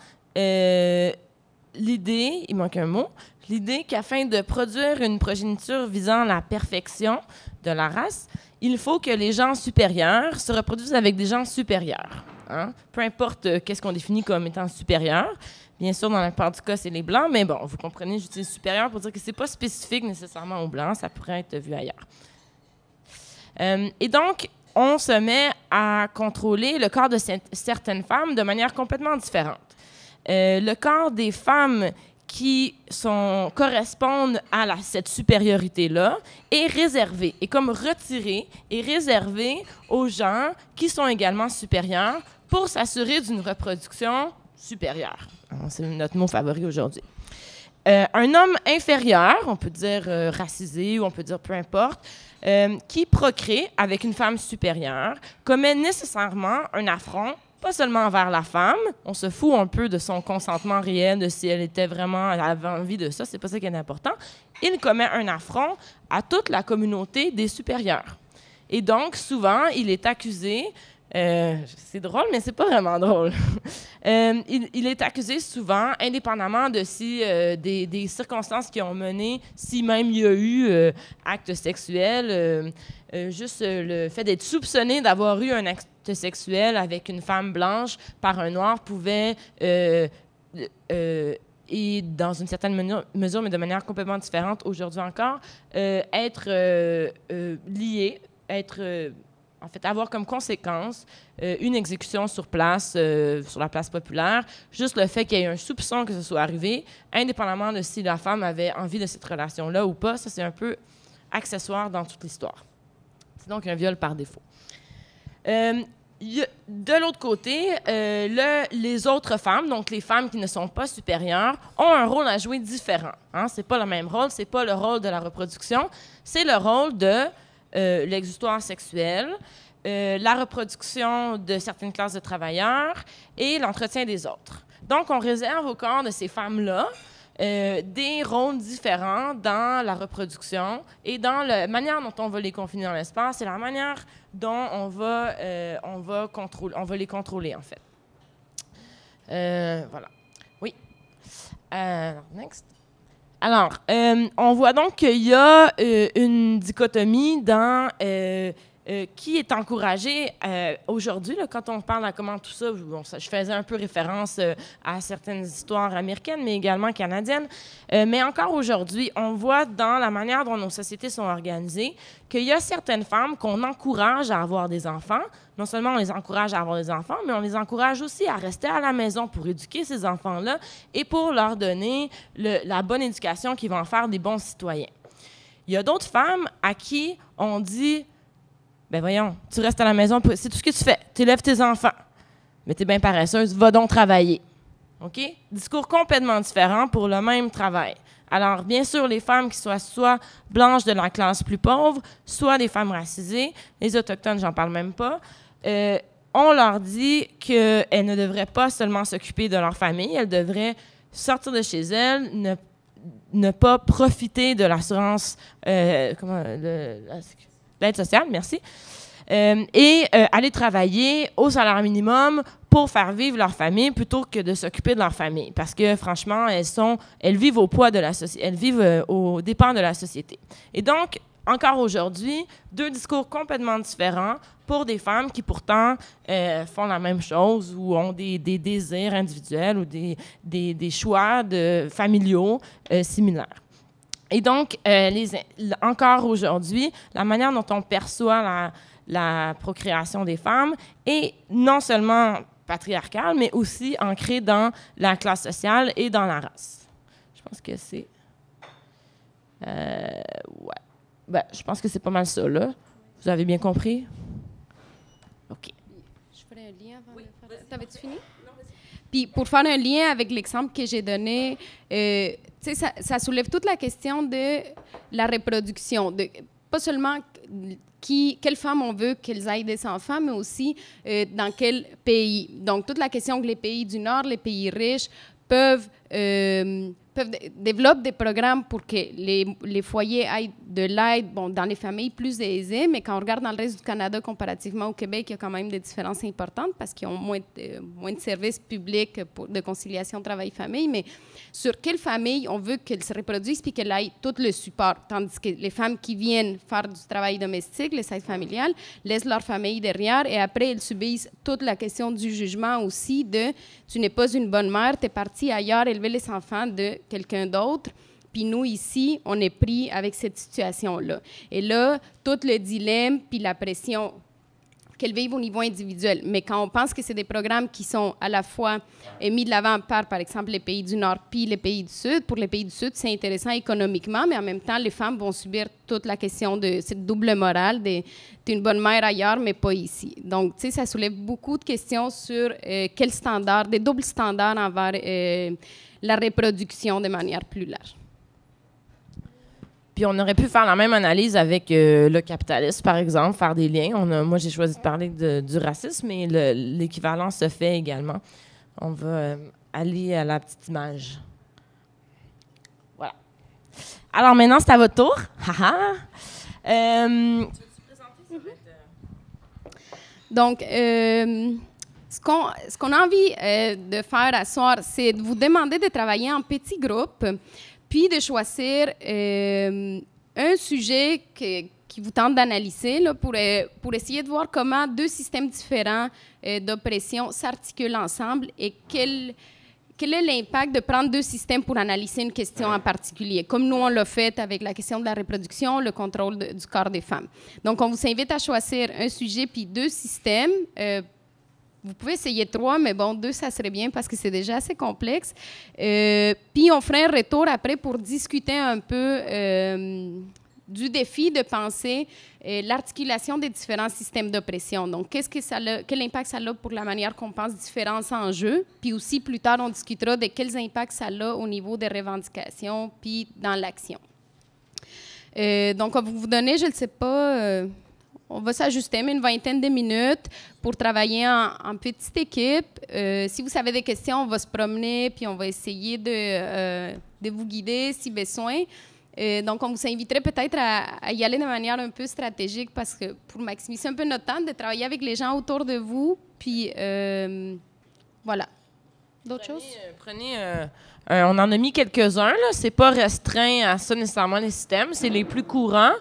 S3: l'idée, il manque un mot, l'idée qu'afin de produire une progéniture visant la perfection de la race, il faut que les gens supérieurs se reproduisent avec des gens supérieurs. Hein? Peu importe qu'est-ce qu'on définit comme étant supérieur. Bien sûr, dans la plupart du cas, c'est les Blancs, mais bon, vous comprenez, j'utilise supérieur pour dire que ce n'est pas spécifique nécessairement aux Blancs, ça pourrait être vu ailleurs. Et donc, on se met à contrôler le corps de certaines femmes de manière complètement différente. Le corps des femmes qui correspondent à cette supériorité-là est réservé, est comme retiré et réservé aux gens qui sont également supérieurs pour s'assurer d'une reproduction supérieure. C'est notre mot favori aujourd'hui. Un homme inférieur, on peut dire racisé ou on peut dire peu importe, qui procrée avec une femme supérieure, commet nécessairement un affront, pas seulement envers la femme, on se fout un peu de son consentement réel, de si elle avait envie de ça, c'est pas ça qui est important. Il commet un affront à toute la communauté des supérieurs. Et donc, souvent, il est accusé, c'est drôle, mais c'est pas vraiment drôle. Il est accusé souvent, indépendamment de si des circonstances qui ont mené, si même il y a eu acte sexuel, juste le fait d'être soupçonné d'avoir eu un acte sexuel avec une femme blanche par un noir pouvait, et dans une certaine mesure, mais de manière complètement différente aujourd'hui encore, être lié, en fait, avoir comme conséquence une exécution sur place, sur la place populaire, juste le fait qu'il y ait un soupçon que ce soit arrivé, indépendamment de si la femme avait envie de cette relation-là ou pas, ça c'est un peu accessoire dans toute l'histoire. C'est donc un viol par défaut. De l'autre côté, les autres femmes, donc les femmes qui ne sont pas supérieures, ont un rôle à jouer différent. Hein? C'est pas le même rôle, c'est pas le rôle de la reproduction, c'est le rôle de l'exutoire sexuel, la reproduction de certaines classes de travailleurs et l'entretien des autres. Donc, on réserve au corps de ces femmes-là des rôles différents dans la reproduction et dans la manière dont on va les confiner dans l'espace et la manière dont on va les contrôler, en fait. Voilà. Oui. Next. Alors, on voit donc qu'il y a une dichotomie dans qui est encouragé aujourd'hui, là, quand on parle à comment tout ça, je faisais un peu référence à certaines histoires américaines, mais également canadiennes. Mais encore aujourd'hui, on voit dans la manière dont nos sociétés sont organisées qu'il y a certaines femmes qu'on encourage à avoir des enfants. Non seulement on les encourage à avoir des enfants, mais on les encourage aussi à rester à la maison pour éduquer ces enfants-là et pour leur donner la bonne éducation qui va en faire des bons citoyens. Il y a d'autres femmes à qui on dit « Ben voyons, tu restes à la maison, c'est tout ce que tu fais. Tu élèves tes enfants. Mais tu es bien paresseuse, va donc travailler. » OK? Discours complètement différent pour le même travail. Alors, bien sûr, les femmes qui soient soit blanches de la classe plus pauvre, soit des femmes racisées, les Autochtones, j'en parle même pas, on leur dit qu'elles ne devraient pas seulement s'occuper de leur famille, elles devraient sortir de chez elles, ne pas profiter de l'assurance, l'aide sociale, merci, et aller travailler au salaire minimum pour faire vivre leur famille plutôt que de s'occuper de leur famille. Parce que, franchement, elles vivent au poids de la société, elles vivent aux dépens de la société. Et donc, encore aujourd'hui, deux discours complètement différents pour des femmes qui, pourtant, font la même chose ou ont des désirs individuels ou des choix familiaux similaires. Et donc, encore aujourd'hui, la manière dont on perçoit la procréation des femmes est non seulement patriarcale, mais aussi ancrée dans la classe sociale et dans la race. Je pense que c'est... ouais. Ben, je pense que c'est pas mal ça, là. Vous avez bien compris? OK.
S4: Je ferai un lien avant de faire... T'avais-tu fini? Non, vas-y. Puis, pour faire un lien avec l'exemple que j'ai donné, ça soulève toute la question de la reproduction. Pas seulement quelles femmes on veut qu'elles aient des enfants, mais aussi dans quel pays. Donc, toute la question que les pays du Nord, les pays riches, peuvent développer des programmes pour que les foyers aient de l'aide dans les familles plus aisées, mais quand on regarde dans le reste du Canada comparativement au Québec, il y a quand même des différences importantes parce qu'ils ont moins de services publics de conciliation travail-famille, mais sur quelle famille on veut qu'elles se reproduisent puis qu'elles aient tout le support, tandis que les femmes qui viennent faire du travail domestique, les aides familiales, laissent leur famille derrière et après elles subissent toute la question du jugement aussi de « tu n'es pas une bonne mère, tu es partie ailleurs élever les enfants de quelqu'un d'autre ». Puis nous, ici, on est pris avec cette situation-là. Et là, tout le dilemme, puis la pression qu'elles vivent au niveau individuel. Mais quand on pense que c'est des programmes qui sont à la fois mis de l'avant par exemple, les pays du Nord puis les pays du Sud, pour les pays du Sud, c'est intéressant économiquement, mais en même temps, les femmes vont subir toute la question de cette double morale, t'es une bonne mère ailleurs, mais pas ici. Donc, tu sais, ça soulève beaucoup de questions sur quels standards, des doubles standards envers la reproduction de manière plus large.
S3: Puis on aurait pu faire la même analyse avec le capitalisme, par exemple, faire des liens. Moi, j'ai choisi de parler du racisme, mais l'équivalent se fait également. On va aller à la petite image. Voilà. Alors maintenant, c'est à votre tour. Tu veux-tu présenter ça?
S4: Donc, ce qu'on a envie de faire à soir, c'est de vous demander de travailler en petits groupes, puis de choisir un sujet qui vous tente d'analyser là, pour essayer de voir comment deux systèmes différents d'oppression s'articulent ensemble et quel est l'impact de prendre deux systèmes pour analyser une question en particulier, comme nous on l'a fait avec la question de la reproduction, le contrôle du corps des femmes. Donc, on vous invite à choisir un sujet puis deux systèmes. Vous pouvez essayer 3, mais bon, 2, ça serait bien parce que c'est déjà assez complexe. Puis on ferait un retour après pour discuter un peu du défi de penser l'articulation des différents systèmes d'oppression. Donc, quel impact ça a pour la manière qu'on pense différents enjeux? Puis aussi, plus tard, on discutera de quels impacts ça a au niveau des revendications puis dans l'action. Donc, on va vous donner, je ne sais pas... on va s'ajuster, mais une vingtaine de minutes pour travailler en petite équipe. Si vous avez des questions, on va se promener, puis on va essayer de vous guider si besoin. Donc, on vous inviterait peut-être à y aller de manière un peu stratégique parce que pour maximiser un peu notre temps, de travailler avec les gens autour de vous. Puis, voilà. D'autres choses?
S3: On en a mis quelques-uns. C'est pas restreint à ça nécessairement les systèmes. C'est les plus courants.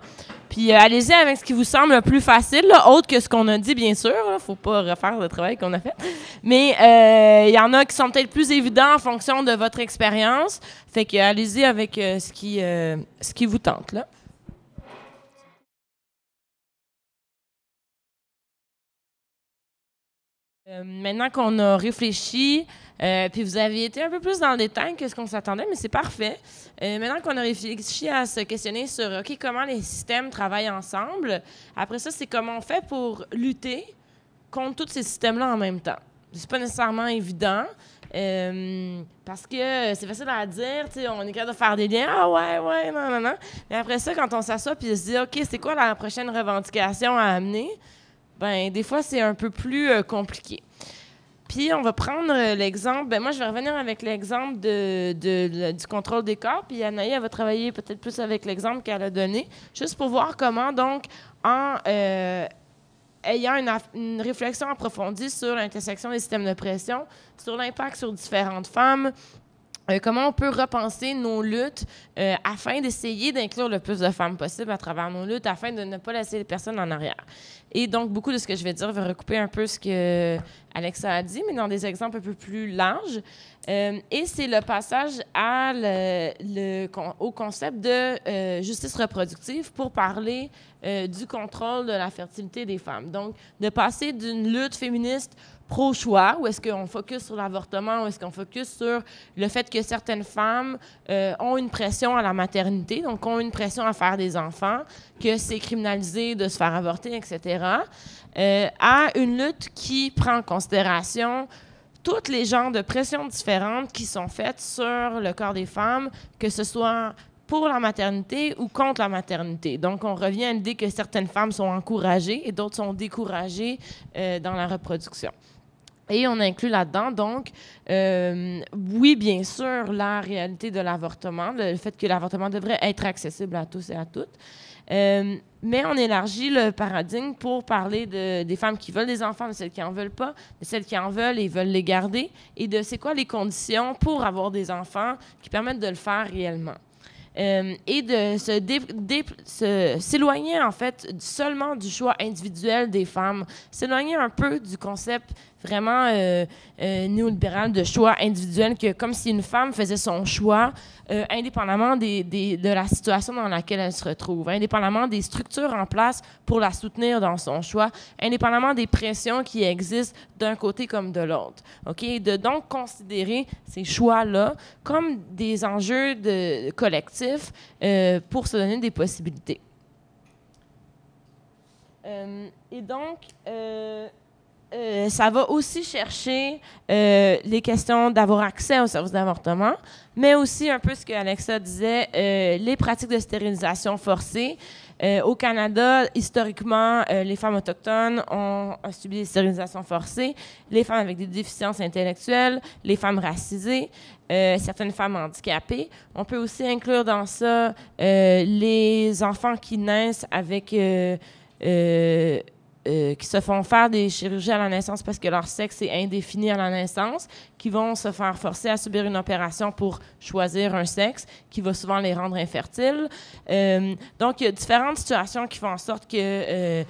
S3: Puis allez-y avec ce qui vous semble le plus facile, là, autre que ce qu'on a dit, bien sûr. Il ne faut pas refaire le travail qu'on a fait. Mais il y en a qui sont peut-être plus évidents en fonction de votre expérience. Fait que allez-y avec ce qui vous tente, là. Maintenant qu'on a réfléchi, puis vous avez été un peu plus dans le détail que ce qu'on s'attendait, mais c'est parfait. Maintenant qu'on a réfléchi à se questionner sur OK, comment les systèmes travaillent ensemble, après ça, c'est comment on fait pour lutter contre tous ces systèmes-là en même temps. C'est pas nécessairement évident, parce que c'est facile à dire, on est capable de faire des liens, ah ouais, non. Mais après ça, quand on s'assoit puis on se dit OK, c'est quoi la prochaine revendication à amener? Ben des fois, c'est un peu plus compliqué. Puis, on va prendre l'exemple. Moi, je vais revenir avec l'exemple du contrôle des corps. Puis, Anaï, elle va travailler peut-être plus avec l'exemple qu'elle a donné, juste pour voir comment, donc, en ayant une réflexion approfondie sur l'intersection des systèmes de pression, sur l'impact sur différentes femmes, comment on peut repenser nos luttes afin d'essayer d'inclure le plus de femmes possible à travers nos luttes, afin de ne pas laisser les personnes en arrière. Et donc, beaucoup de ce que je vais dire va recouper un peu ce que Alexa a dit, mais dans des exemples un peu plus larges. Et c'est le passage au concept de justice reproductive pour parler du contrôle de la fertilité des femmes. Donc, de passer d'une lutte féministe pro-choix, où est-ce qu'on focus sur l'avortement, où est-ce qu'on focus sur le fait que certaines femmes ont une pression à la maternité, donc ont une pression à faire des enfants, que c'est criminalisé de se faire avorter, etc., à une lutte qui prend en considération tous les genres de pressions différentes qui sont faites sur le corps des femmes, que ce soit pour la maternité ou contre la maternité. Donc, on revient à l'idée que certaines femmes sont encouragées et d'autres sont découragées dans la reproduction. Et on inclut là-dedans, donc, oui, bien sûr, la réalité de l'avortement, le fait que l'avortement devrait être accessible à tous et à toutes. Mais on élargit le paradigme pour parler des femmes qui veulent des enfants, de celles qui n'en veulent pas, de celles qui en veulent et veulent les garder, et de c'est quoi les conditions pour avoir des enfants qui permettent de le faire réellement. Et de s'éloigner, en fait, seulement du choix individuel des femmes, s'éloigner un peu du concept vraiment néolibéral de choix individuel, que comme si une femme faisait son choix indépendamment de la situation dans laquelle elle se retrouve, indépendamment des structures en place pour la soutenir dans son choix, indépendamment des pressions qui existent d'un côté comme de l'autre. OK? De donc considérer ces choix-là comme des enjeux collectifs pour se donner des possibilités. Et donc, ça va aussi chercher les questions d'avoir accès aux services d'avortement, mais aussi un peu ce que Alexa disait, les pratiques de stérilisation forcée. Au Canada, historiquement, les femmes autochtones ont subi des stérilisations forcées, les femmes avec des déficiences intellectuelles, les femmes racisées, certaines femmes handicapées. On peut aussi inclure dans ça les enfants qui naissent avec... qui se font faire des chirurgies à la naissance parce que leur sexe est indéfini à la naissance, qui vont se faire forcer à subir une opération pour choisir un sexe, qui va souvent les rendre infertiles. Donc, il y a différentes situations qui font en sorte que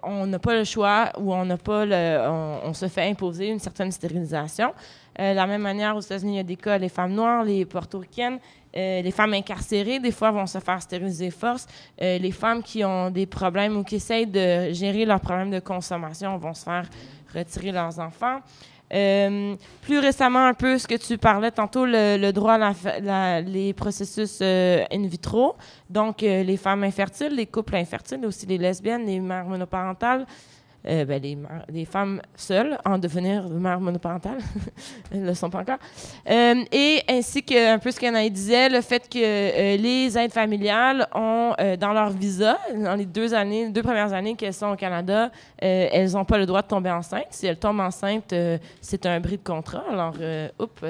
S3: on n'a pas le choix ou on se fait imposer une certaine stérilisation. De la même manière, aux États-Unis, il y a des cas, les femmes noires, les portoricaines, les femmes incarcérées, des fois, vont se faire stériliser force. Les femmes qui ont des problèmes ou qui essayent de gérer leurs problèmes de consommation vont se faire retirer leurs enfants. Plus récemment, un peu ce que tu parlais tantôt, le droit à les processus in vitro. Donc, les femmes infertiles, les couples infertiles, aussi les lesbiennes, les mères monoparentales. Les femmes seules en devenir mères monoparentales, elles ne le sont pas encore. Et ainsi que, un peu ce qu'Anaïs disait, le fait que les aides familiales ont, dans leur visa, dans les 2 premières années qu'elles sont au Canada, elles n'ont pas le droit de tomber enceinte. Si elles tombent enceintes, c'est un bris de contrat. Alors,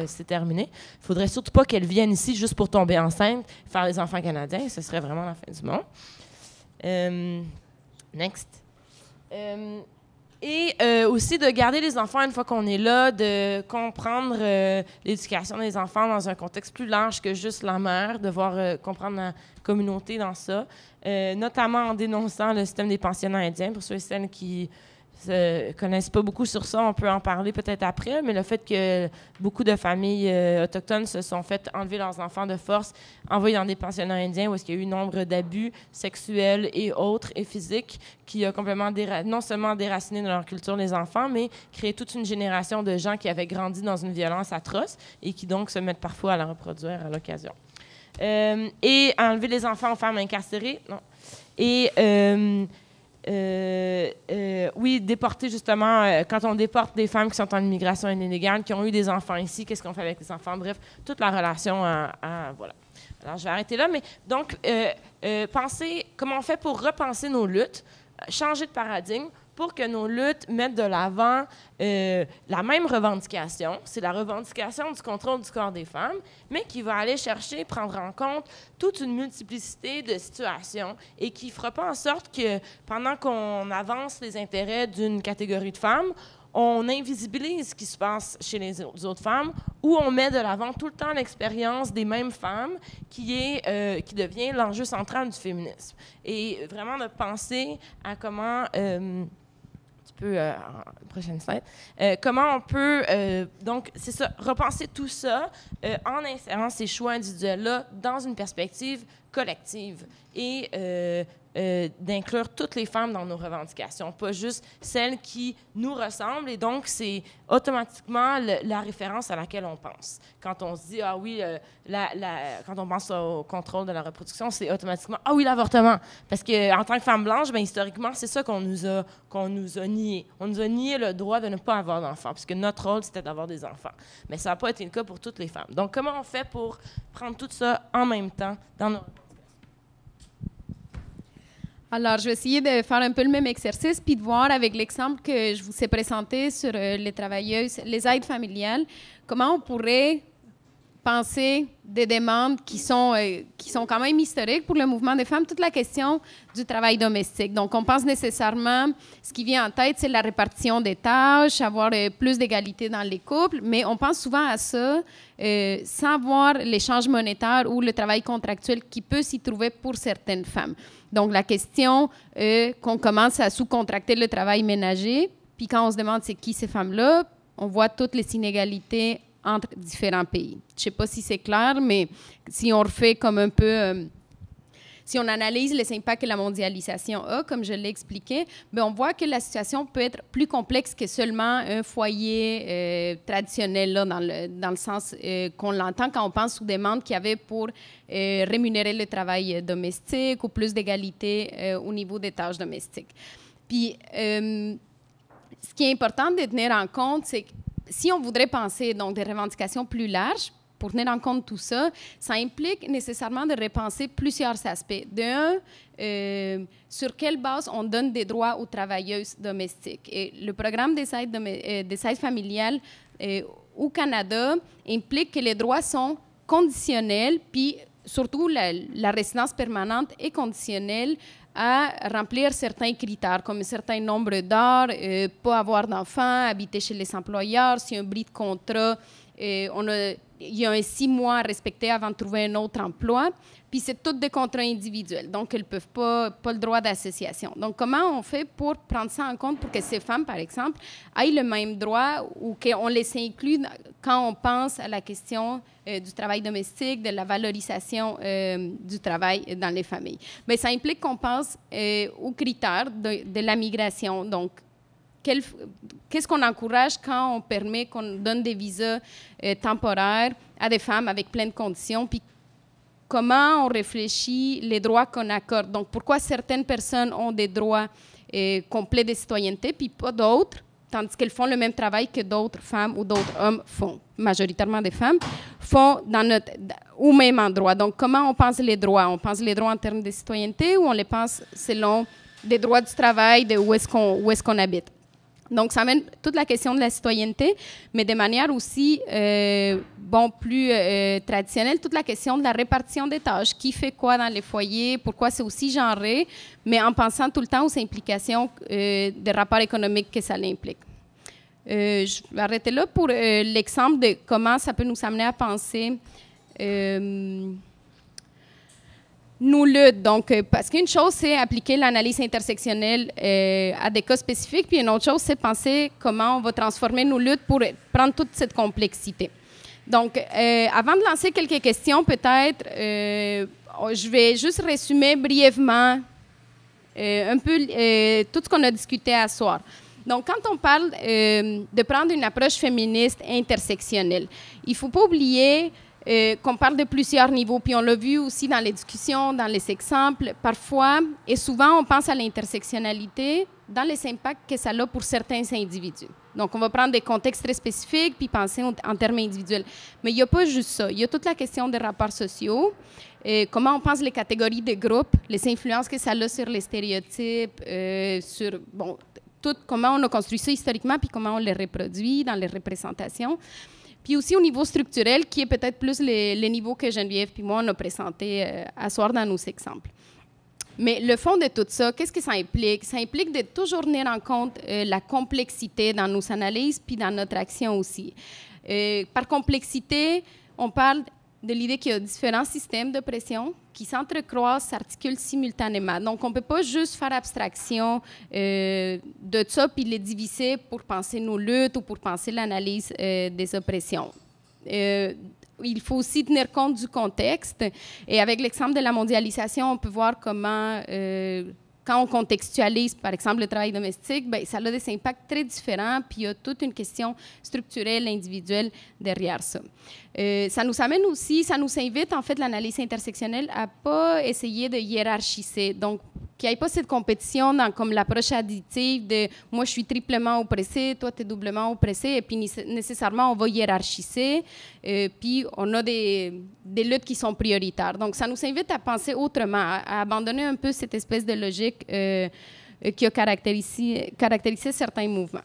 S3: c'est terminé. Il ne faudrait surtout pas qu'elles viennent ici juste pour tomber enceinte, faire des enfants canadiens. Ce serait vraiment la fin du monde. Next. Et aussi de garder les enfants une fois qu'on est là, de comprendre l'éducation des enfants dans un contexte plus large que juste la mère, de voir comprendre la communauté dans ça, notamment en dénonçant le système des pensionnats indiens. Pour ceux et celles qui ne connaissent pas beaucoup sur ça, on peut en parler peut-être après, mais le fait que beaucoup de familles autochtones se sont fait enlever leurs enfants de force, envoyés dans des pensionnats indiens où il y a eu nombre d'abus sexuels et autres et physiques qui a complètement non seulement déraciné de leur culture les enfants, mais créé toute une génération de gens qui avaient grandi dans une violence atroce et qui donc se mettent parfois à la reproduire à l'occasion. Et enlever les enfants aux femmes incarcérées, non. Et oui, déporter justement, quand on déporte des femmes qui sont en immigration illégale, qui ont eu des enfants ici, qu'est-ce qu'on fait avec les enfants? Bref, toute la relation voilà. Alors, je vais arrêter là, mais donc, penser comment on fait pour repenser nos luttes, changer de paradigme pour que nos luttes mettent de l'avant la même revendication. C'est la revendication du contrôle du corps des femmes, mais qui va aller chercher, prendre en compte toute une multiplicité de situations et qui ne fera pas en sorte que pendant qu'on avance les intérêts d'une catégorie de femmes, on invisibilise ce qui se passe chez les autres femmes ou on met de l'avant tout le temps l'expérience des mêmes femmes qui devient l'enjeu central du féminisme. Et vraiment de penser à comment... prochaine slide. Comment on peut, donc, c'est ça, repenser tout ça en insérant ces choix individuels-là dans une perspective collective et d'inclure toutes les femmes dans nos revendications, pas juste celles qui nous ressemblent. Et donc, c'est automatiquement la référence à laquelle on pense. Quand on se dit, ah oui, quand on pense au contrôle de la reproduction, c'est automatiquement, ah oui, l'avortement. Parce qu'en tant que femme blanche, bien, historiquement, c'est ça qu'on nous a nié. On nous a nié le droit de ne pas avoir d'enfants, puisque notre rôle, c'était d'avoir des enfants. Mais ça n'a pas été le cas pour toutes les femmes. Donc, comment on fait pour prendre tout ça en même temps dans nos...
S4: Alors, je vais essayer de faire un peu le même exercice puis de voir avec l'exemple que je vous ai présenté sur les travailleuses, les aides familiales, comment on pourrait penser des demandes qui sont quand même historiques pour le mouvement des femmes, toute la question du travail domestique. Donc, on pense nécessairement, ce qui vient en tête, c'est la répartition des tâches, avoir plus d'égalité dans les couples, mais on pense souvent à ça sans voir l'échange monétaire ou le travail contractuel qui peut s'y trouver pour certaines femmes. Donc, la question qu'on commence à sous-contracter le travail ménager Puis quand on se demande c'est qui ces femmes-là, on voit toutes les inégalités entre différents pays. Je ne sais pas si c'est clair, mais si on refait comme un peu... si on analyse les impacts que la mondialisation a, comme je l'ai expliqué, bien, on voit que la situation peut être plus complexe que seulement un foyer traditionnel, là, dans le sens qu'on l'entend quand on pense aux demandes qu'il y avait pour rémunérer le travail domestique ou plus d'égalité au niveau des tâches domestiques. Puis, ce qui est important de tenir en compte, c'est que si on voudrait penser donc des revendications plus larges, pour tenir en compte tout ça, ça implique nécessairement de repenser plusieurs aspects. Sur quelle base on donne des droits aux travailleuses domestiques. Et le programme des aides familiales au Canada implique que les droits sont conditionnels, puis surtout la résidence permanente est conditionnelle à remplir certains critères, comme un certain nombre d'heures, pas avoir d'enfants, habiter chez les employeurs, si un bris de contrat, il y a un 6 mois à respecter avant de trouver un autre emploi. Puis c'est tous des contrats individuels, donc elles ne peuvent pas le droit d'association. Donc comment on fait pour prendre ça en compte pour que ces femmes, par exemple, aient le même droit ou qu'on les inclue quand on pense à la question du travail domestique, de la valorisation du travail dans les familles? Bien, ça implique qu'on pense aux critères de la migration. Donc, qu'est-ce qu'on encourage quand on permet qu'on donne des visas temporaires à des femmes avec plein de conditions, puis comment on réfléchit les droits qu'on accorde. Donc, pourquoi certaines personnes ont des droits complets de citoyenneté, puis pas d'autres, tandis qu'elles font le même travail que d'autres femmes ou d'autres hommes font, majoritairement des femmes, font au même endroit. Donc, comment on pense les droits? On pense les droits en termes de citoyenneté ou on les pense selon des droits du travail, de où est-ce qu'on habite? Donc, ça amène toute la question de la citoyenneté, mais de manière aussi plus traditionnelle, toute la question de la répartition des tâches, qui fait quoi dans les foyers, pourquoi c'est aussi genré, mais en pensant tout le temps aux implications des rapports économiques que ça implique. Je vais arrêter là pour l'exemple de comment ça peut nous amener à penser nos luttes. Donc, parce qu'une chose, c'est appliquer l'analyse intersectionnelle à des cas spécifiques, puis une autre chose, c'est penser comment on va transformer nos luttes pour prendre toute cette complexité. Donc, avant de lancer quelques questions, peut-être, je vais juste résumer brièvement un peu tout ce qu'on a discuté à soir. Donc, quand on parle de prendre une approche féministe intersectionnelle, il ne faut pas oublier qu'on parle de plusieurs niveaux, puis on l'a vu aussi dans les discussions, dans les exemples. Parfois, et souvent, on pense à l'intersectionnalité dans les impacts que ça a pour certains individus. Donc, on va prendre des contextes très spécifiques, puis penser en termes individuels. Mais il n'y a pas juste ça. Il y a toute la question des rapports sociaux, comment on pense les catégories de groupes, les influences que ça a sur les stéréotypes, sur comment on a construit ça historiquement, puis comment on les reproduit dans les représentations. Puis aussi au niveau structurel, qui est peut-être plus les niveaux que Geneviève puis moi, on a présenté à soir dans nos exemples. Mais le fond de tout ça, qu'est-ce que ça implique? Ça implique de toujours tenir en compte la complexité dans nos analyses puis dans notre action aussi. Par complexité, on parle de l'idée qu'il y a différents systèmes de pression qui s'entrecroisent, s'articulent simultanément. Donc, on ne peut pas juste faire abstraction de ça puis les diviser pour penser nos luttes ou pour penser l'analyse des oppressions. Il faut aussi tenir compte du contexte. Et avec l'exemple de la mondialisation, on peut voir comment, quand on contextualise, par exemple, le travail domestique, bien, ça a des impacts très différents, puis il y a toute une question structurelle, individuelle derrière ça. Ça nous amène aussi, ça nous invite, en fait, l'analyse intersectionnelle à ne pas essayer de hiérarchiser. Donc, qu'il n'y ait pas cette compétition comme l'approche additive de « moi, je suis triplement oppressé, toi, tu es doublement oppressé », et puis nécessairement, on va hiérarchiser, puis on a des luttes qui sont prioritaires. Donc, ça nous invite à penser autrement, à abandonner un peu cette espèce de logique qui a caractérisé certains mouvements.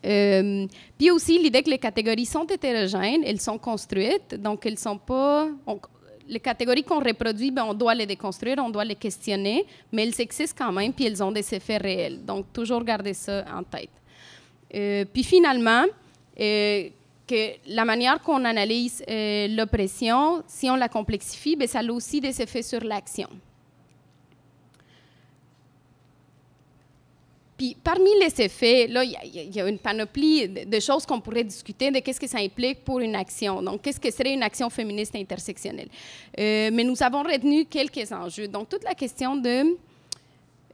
S4: Puis aussi, l'idée que les catégories sont hétérogènes, elles sont construites, donc elles ne sont pas... les catégories qu'on reproduit, ben, on doit les déconstruire, on doit les questionner, mais elles existent quand même, puis elles ont des effets réels. Donc, toujours garder ça en tête. Puis finalement, que la manière qu'on analyse l'oppression, si on la complexifie, ben, ça a aussi des effets sur l'action. Puis parmi les effets, là, il y a une panoplie de choses qu'on pourrait discuter de qu'est-ce que ça implique pour une action. Donc, qu'est-ce que serait une action féministe intersectionnelle? Mais nous avons retenu quelques enjeux. Donc, toute la question de...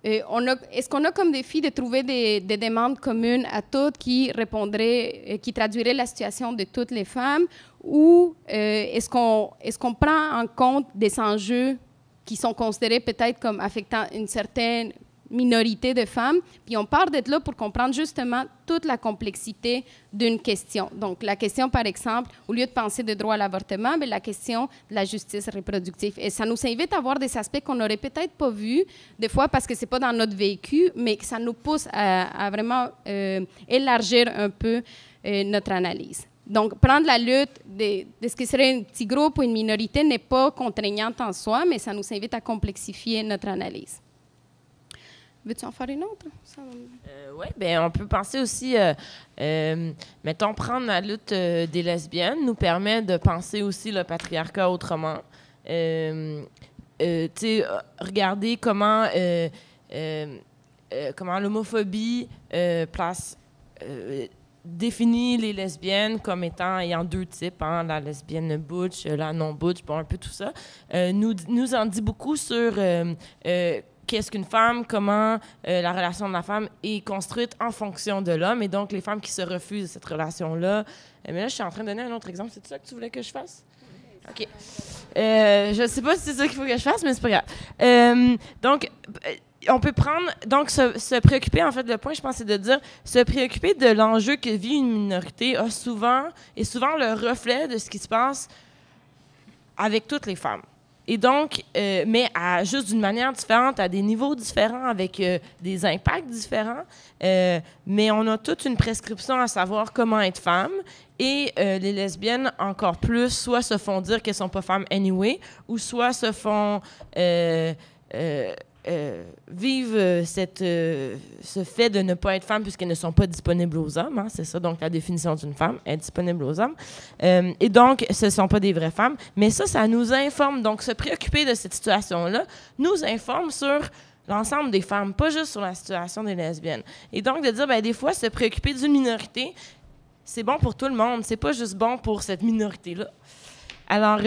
S4: est-ce qu'on a comme défi de trouver des demandes communes à toutes qui répondraient, qui traduiraient la situation de toutes les femmes, ou est-ce qu'on prend en compte des enjeux qui sont considérés peut-être comme affectant une certaine minorité de femmes, puis on part d'être là pour comprendre justement toute la complexité d'une question. Donc, la question, par exemple, au lieu de penser de droit à l'avortement, mais la question de la justice reproductive. Et ça nous invite à voir des aspects qu'on n'aurait peut-être pas vus, des fois parce que ce n'est pas dans notre vécu, mais que ça nous pousse à vraiment élargir un peu notre analyse. Donc, prendre la lutte de ce qui serait un petit groupe ou une minorité n'est pas contraignante en soi, mais ça nous invite à complexifier notre analyse. Veux-tu en faire une autre?
S3: Oui, bien, on peut penser aussi, mettons, prendre la lutte des lesbiennes nous permet de penser aussi le patriarcat autrement. Tu sais, regarder comment l'homophobie définit les lesbiennes comme ayant deux types, hein, la lesbienne butch, la non-butch, bon, un peu tout ça, nous en dit beaucoup sur qu'est-ce qu'une femme, comment la relation de la femme est construite en fonction de l'homme, et donc les femmes qui se refusent de cette relation-là. Mais là, je suis en train de donner un autre exemple. C'est ça que tu voulais que je fasse? OK. Je ne sais pas si c'est ça qu'il faut que je fasse, mais c'est pas grave. Donc, on peut prendre, donc se préoccuper, en fait, le point, je pense, c'est de dire, se préoccuper de l'enjeu que vit une minorité est souvent le reflet de ce qui se passe avec toutes les femmes. Et donc, mais juste d'une manière différente, à des niveaux différents, avec des impacts différents. Mais on a toute une prescription à savoir comment être femme. Et les lesbiennes, encore plus, soit se font dire qu'elles ne sont pas femmes anyway, ou soit se font vivent ce fait de ne pas être femme puisqu'elles ne sont pas disponibles aux hommes. Hein, c'est ça, donc, la définition d'une femme, être disponible aux hommes. Et donc, ce ne sont pas des vraies femmes. Mais ça nous informe. Donc, se préoccuper de cette situation-là nous informe sur l'ensemble des femmes, pas juste sur la situation des lesbiennes. Et donc, de dire, bien, des fois, se préoccuper d'une minorité, c'est bon pour tout le monde. C'est pas juste bon pour cette minorité-là. Alors,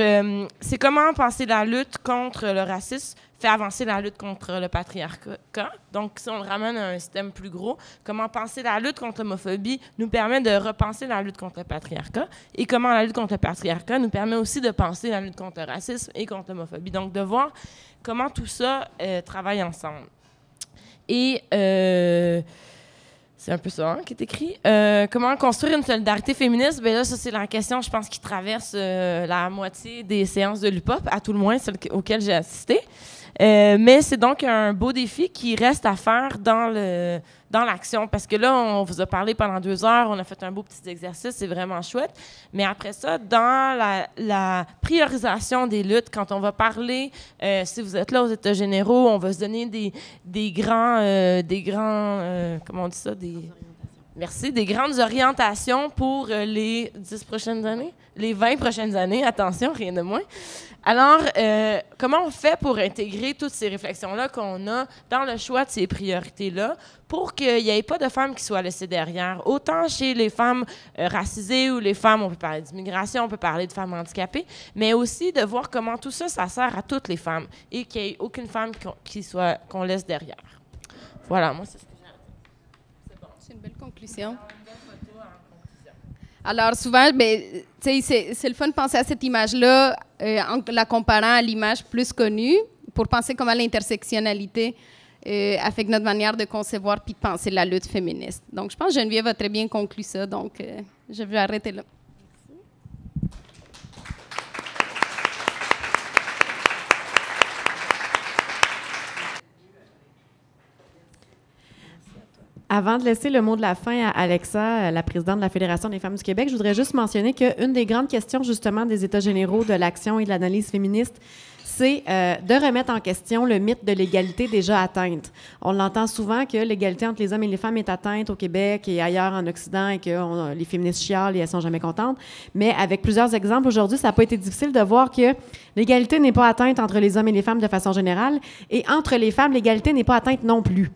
S3: c'est comment penser la lutte contre le racisme fait avancer la lutte contre le patriarcat. Donc, si on le ramène à un système plus gros, comment penser la lutte contre l'homophobie nous permet de repenser la lutte contre le patriarcat, et comment la lutte contre le patriarcat nous permet aussi de penser la lutte contre le racisme et contre l'homophobie. Donc, de voir comment tout ça travaille ensemble. Et c'est un peu ça, hein, qui est écrit. Comment construire une solidarité féministe? Bien là, ça, c'est la question, je pense, qui traverse la moitié des séances de l'UPOP, à tout le moins, celles auxquelles j'ai assisté. Mais c'est donc un beau défi qui reste à faire dans l'action. Parce que là, on vous a parlé pendant 2 heures, on a fait un beau petit exercice, c'est vraiment chouette. Mais après ça, dans la priorisation des luttes, quand on va parler, si vous êtes là aux États généraux, on va se donner des grands comment on dit ça? Merci, des grandes orientations pour les 10 prochaines années, les 20 prochaines années, attention, rien de moins. Alors, comment on fait pour intégrer toutes ces réflexions-là qu'on a dans le choix de ces priorités-là pour qu'il n'y ait pas de femmes qui soient laissées derrière, autant chez les femmes racisées ou les femmes, on peut parler d'immigration, on peut parler de femmes handicapées, mais aussi de voir comment tout ça, ça sert à toutes les femmes et qu'il n'y ait aucune femme qu'on laisse derrière. Voilà, moi, c'est ce que j'ai à dire. C'est bon.
S4: C'est une belle conclusion. Alors, souvent, ben, c'est le fun de penser à cette image-là en la comparant à l'image plus connue pour penser comment l'intersectionnalité affecte notre manière de concevoir puis de penser la lutte féministe. Donc, je pense que Geneviève a très bien conclu ça, donc je vais arrêter là.
S1: Avant de laisser le mot de la fin à Alexa, la présidente de la Fédération des femmes du Québec, je voudrais juste mentionner qu'une des grandes questions, justement, des États généraux de l'action et de l'analyse féministe, c'est de remettre en question le mythe de l'égalité déjà atteinte. On l'entend souvent que l'égalité entre les hommes et les femmes est atteinte au Québec et ailleurs en Occident et que les féministes chialent et elles sont jamais contentes. Mais avec plusieurs exemples aujourd'hui, ça n'a pas été difficile de voir que l'égalité n'est pas atteinte entre les hommes et les femmes de façon générale et entre les femmes, l'égalité n'est pas atteinte non plus.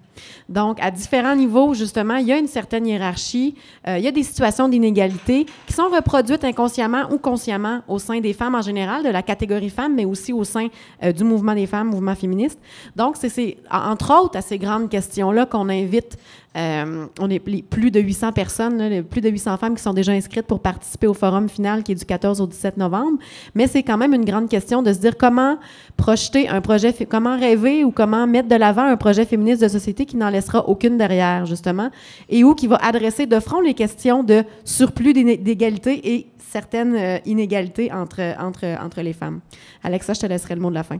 S1: Donc, à différents niveaux, justement, il y a une certaine hiérarchie, il y a des situations d'inégalité qui sont reproduites inconsciemment ou consciemment au sein des femmes en général, de la catégorie femmes, mais aussi au sein du mouvement des femmes, mouvement féministe. Donc, c'est entre autres à ces grandes questions-là qu'on invite. On est plus de 800 personnes, là, plus de 800 femmes qui sont déjà inscrites pour participer au forum final qui est du 14 au 17 novembre. Mais c'est quand même une grande question de se dire comment projeter un projet, comment rêver ou comment mettre de l'avant un projet féministe de société qui n'en laissera aucune derrière, justement, et où qui va adresser de front les questions de surplus d'égalité et certaines inégalités entre les femmes. Alexa, je te laisserai le mot de la fin.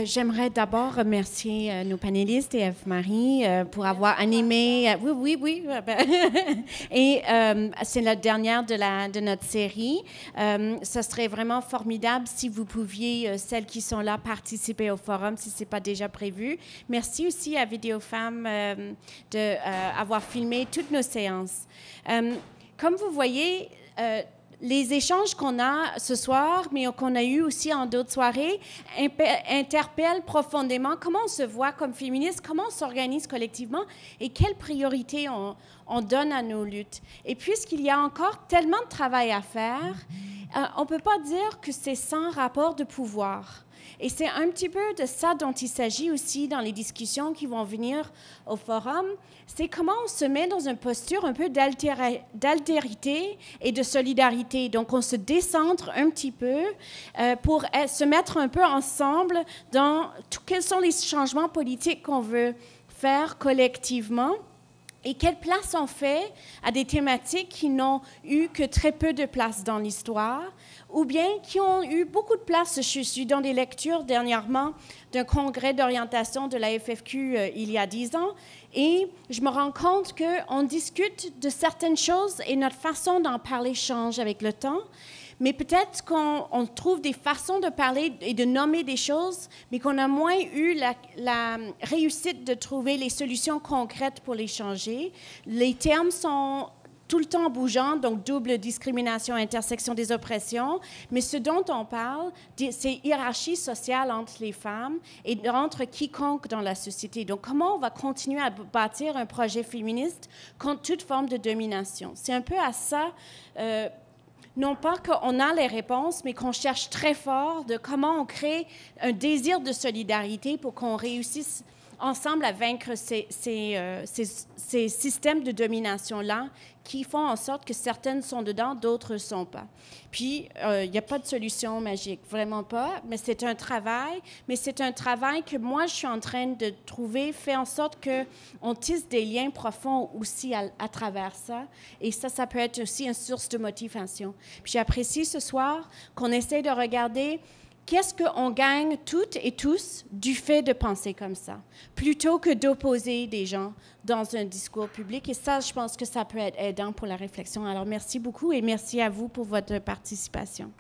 S2: J'aimerais d'abord remercier nos panélistes et Eve-Marie pour avoir animé. Oui. Et c'est la dernière de notre série. Ça serait vraiment formidable si vous pouviez, celles qui sont là, participer au forum si ce n'est pas déjà prévu. Merci aussi à Vidéofemmes d'avoir filmé toutes nos séances. Comme vous voyez, les échanges qu'on a ce soir, mais qu'on a eu aussi en d'autres soirées, interpellent profondément comment on se voit comme féministe, comment on s'organise collectivement et quelles priorités on donne à nos luttes. Et puisqu'il y a encore tellement de travail à faire, on ne peut pas dire que c'est sans rapport de pouvoir. Et c'est un petit peu de ça dont il s'agit aussi dans les discussions qui vont venir au forum. C'est comment on se met dans une posture un peu d'altérité et de solidarité. Donc, on se décentre un petit peu pour se mettre un peu ensemble dans quels sont les changements politiques qu'on veut faire collectivement. Et quelle place on fait à des thématiques qui n'ont eu que très peu de place dans l'histoire, ou bien qui ont eu beaucoup de place. Je suis dans des lectures dernièrement d'un congrès d'orientation de la FFQ il y a 10 ans, et je me rends compte qu'on discute de certaines choses et notre façon d'en parler change avec le temps. Mais peut-être qu'on trouve des façons de parler et de nommer des choses, mais qu'on a moins eu la réussite de trouver les solutions concrètes pour les changer. Les termes sont tout le temps bougeants, donc double discrimination, intersection des oppressions. Mais ce dont on parle, c'est hiérarchie sociale entre les femmes et entre quiconque dans la société. Donc, comment on va continuer à bâtir un projet féministe contre toute forme de domination? C'est un peu à ça... non pas qu'on a les réponses, mais qu'on cherche très fort de comment on crée un désir de solidarité pour qu'on réussisse ensemble à vaincre ces systèmes de domination-là qui font en sorte que certaines sont dedans, d'autres ne sont pas. Puis, il n'y a pas de solution magique, vraiment pas, mais c'est un travail. Mais c'est un travail que moi, je suis en train de trouver, fait en sorte qu'on tisse des liens profonds aussi à travers ça. Et ça peut être aussi une source de motivation. Puis j'apprécie ce soir qu'on essaie de regarder qu'est-ce qu'on gagne toutes et tous du fait de penser comme ça, plutôt que d'opposer des gens dans un discours public. Et ça, je pense que ça peut être aidant pour la réflexion. Alors, merci beaucoup et merci à vous pour votre participation.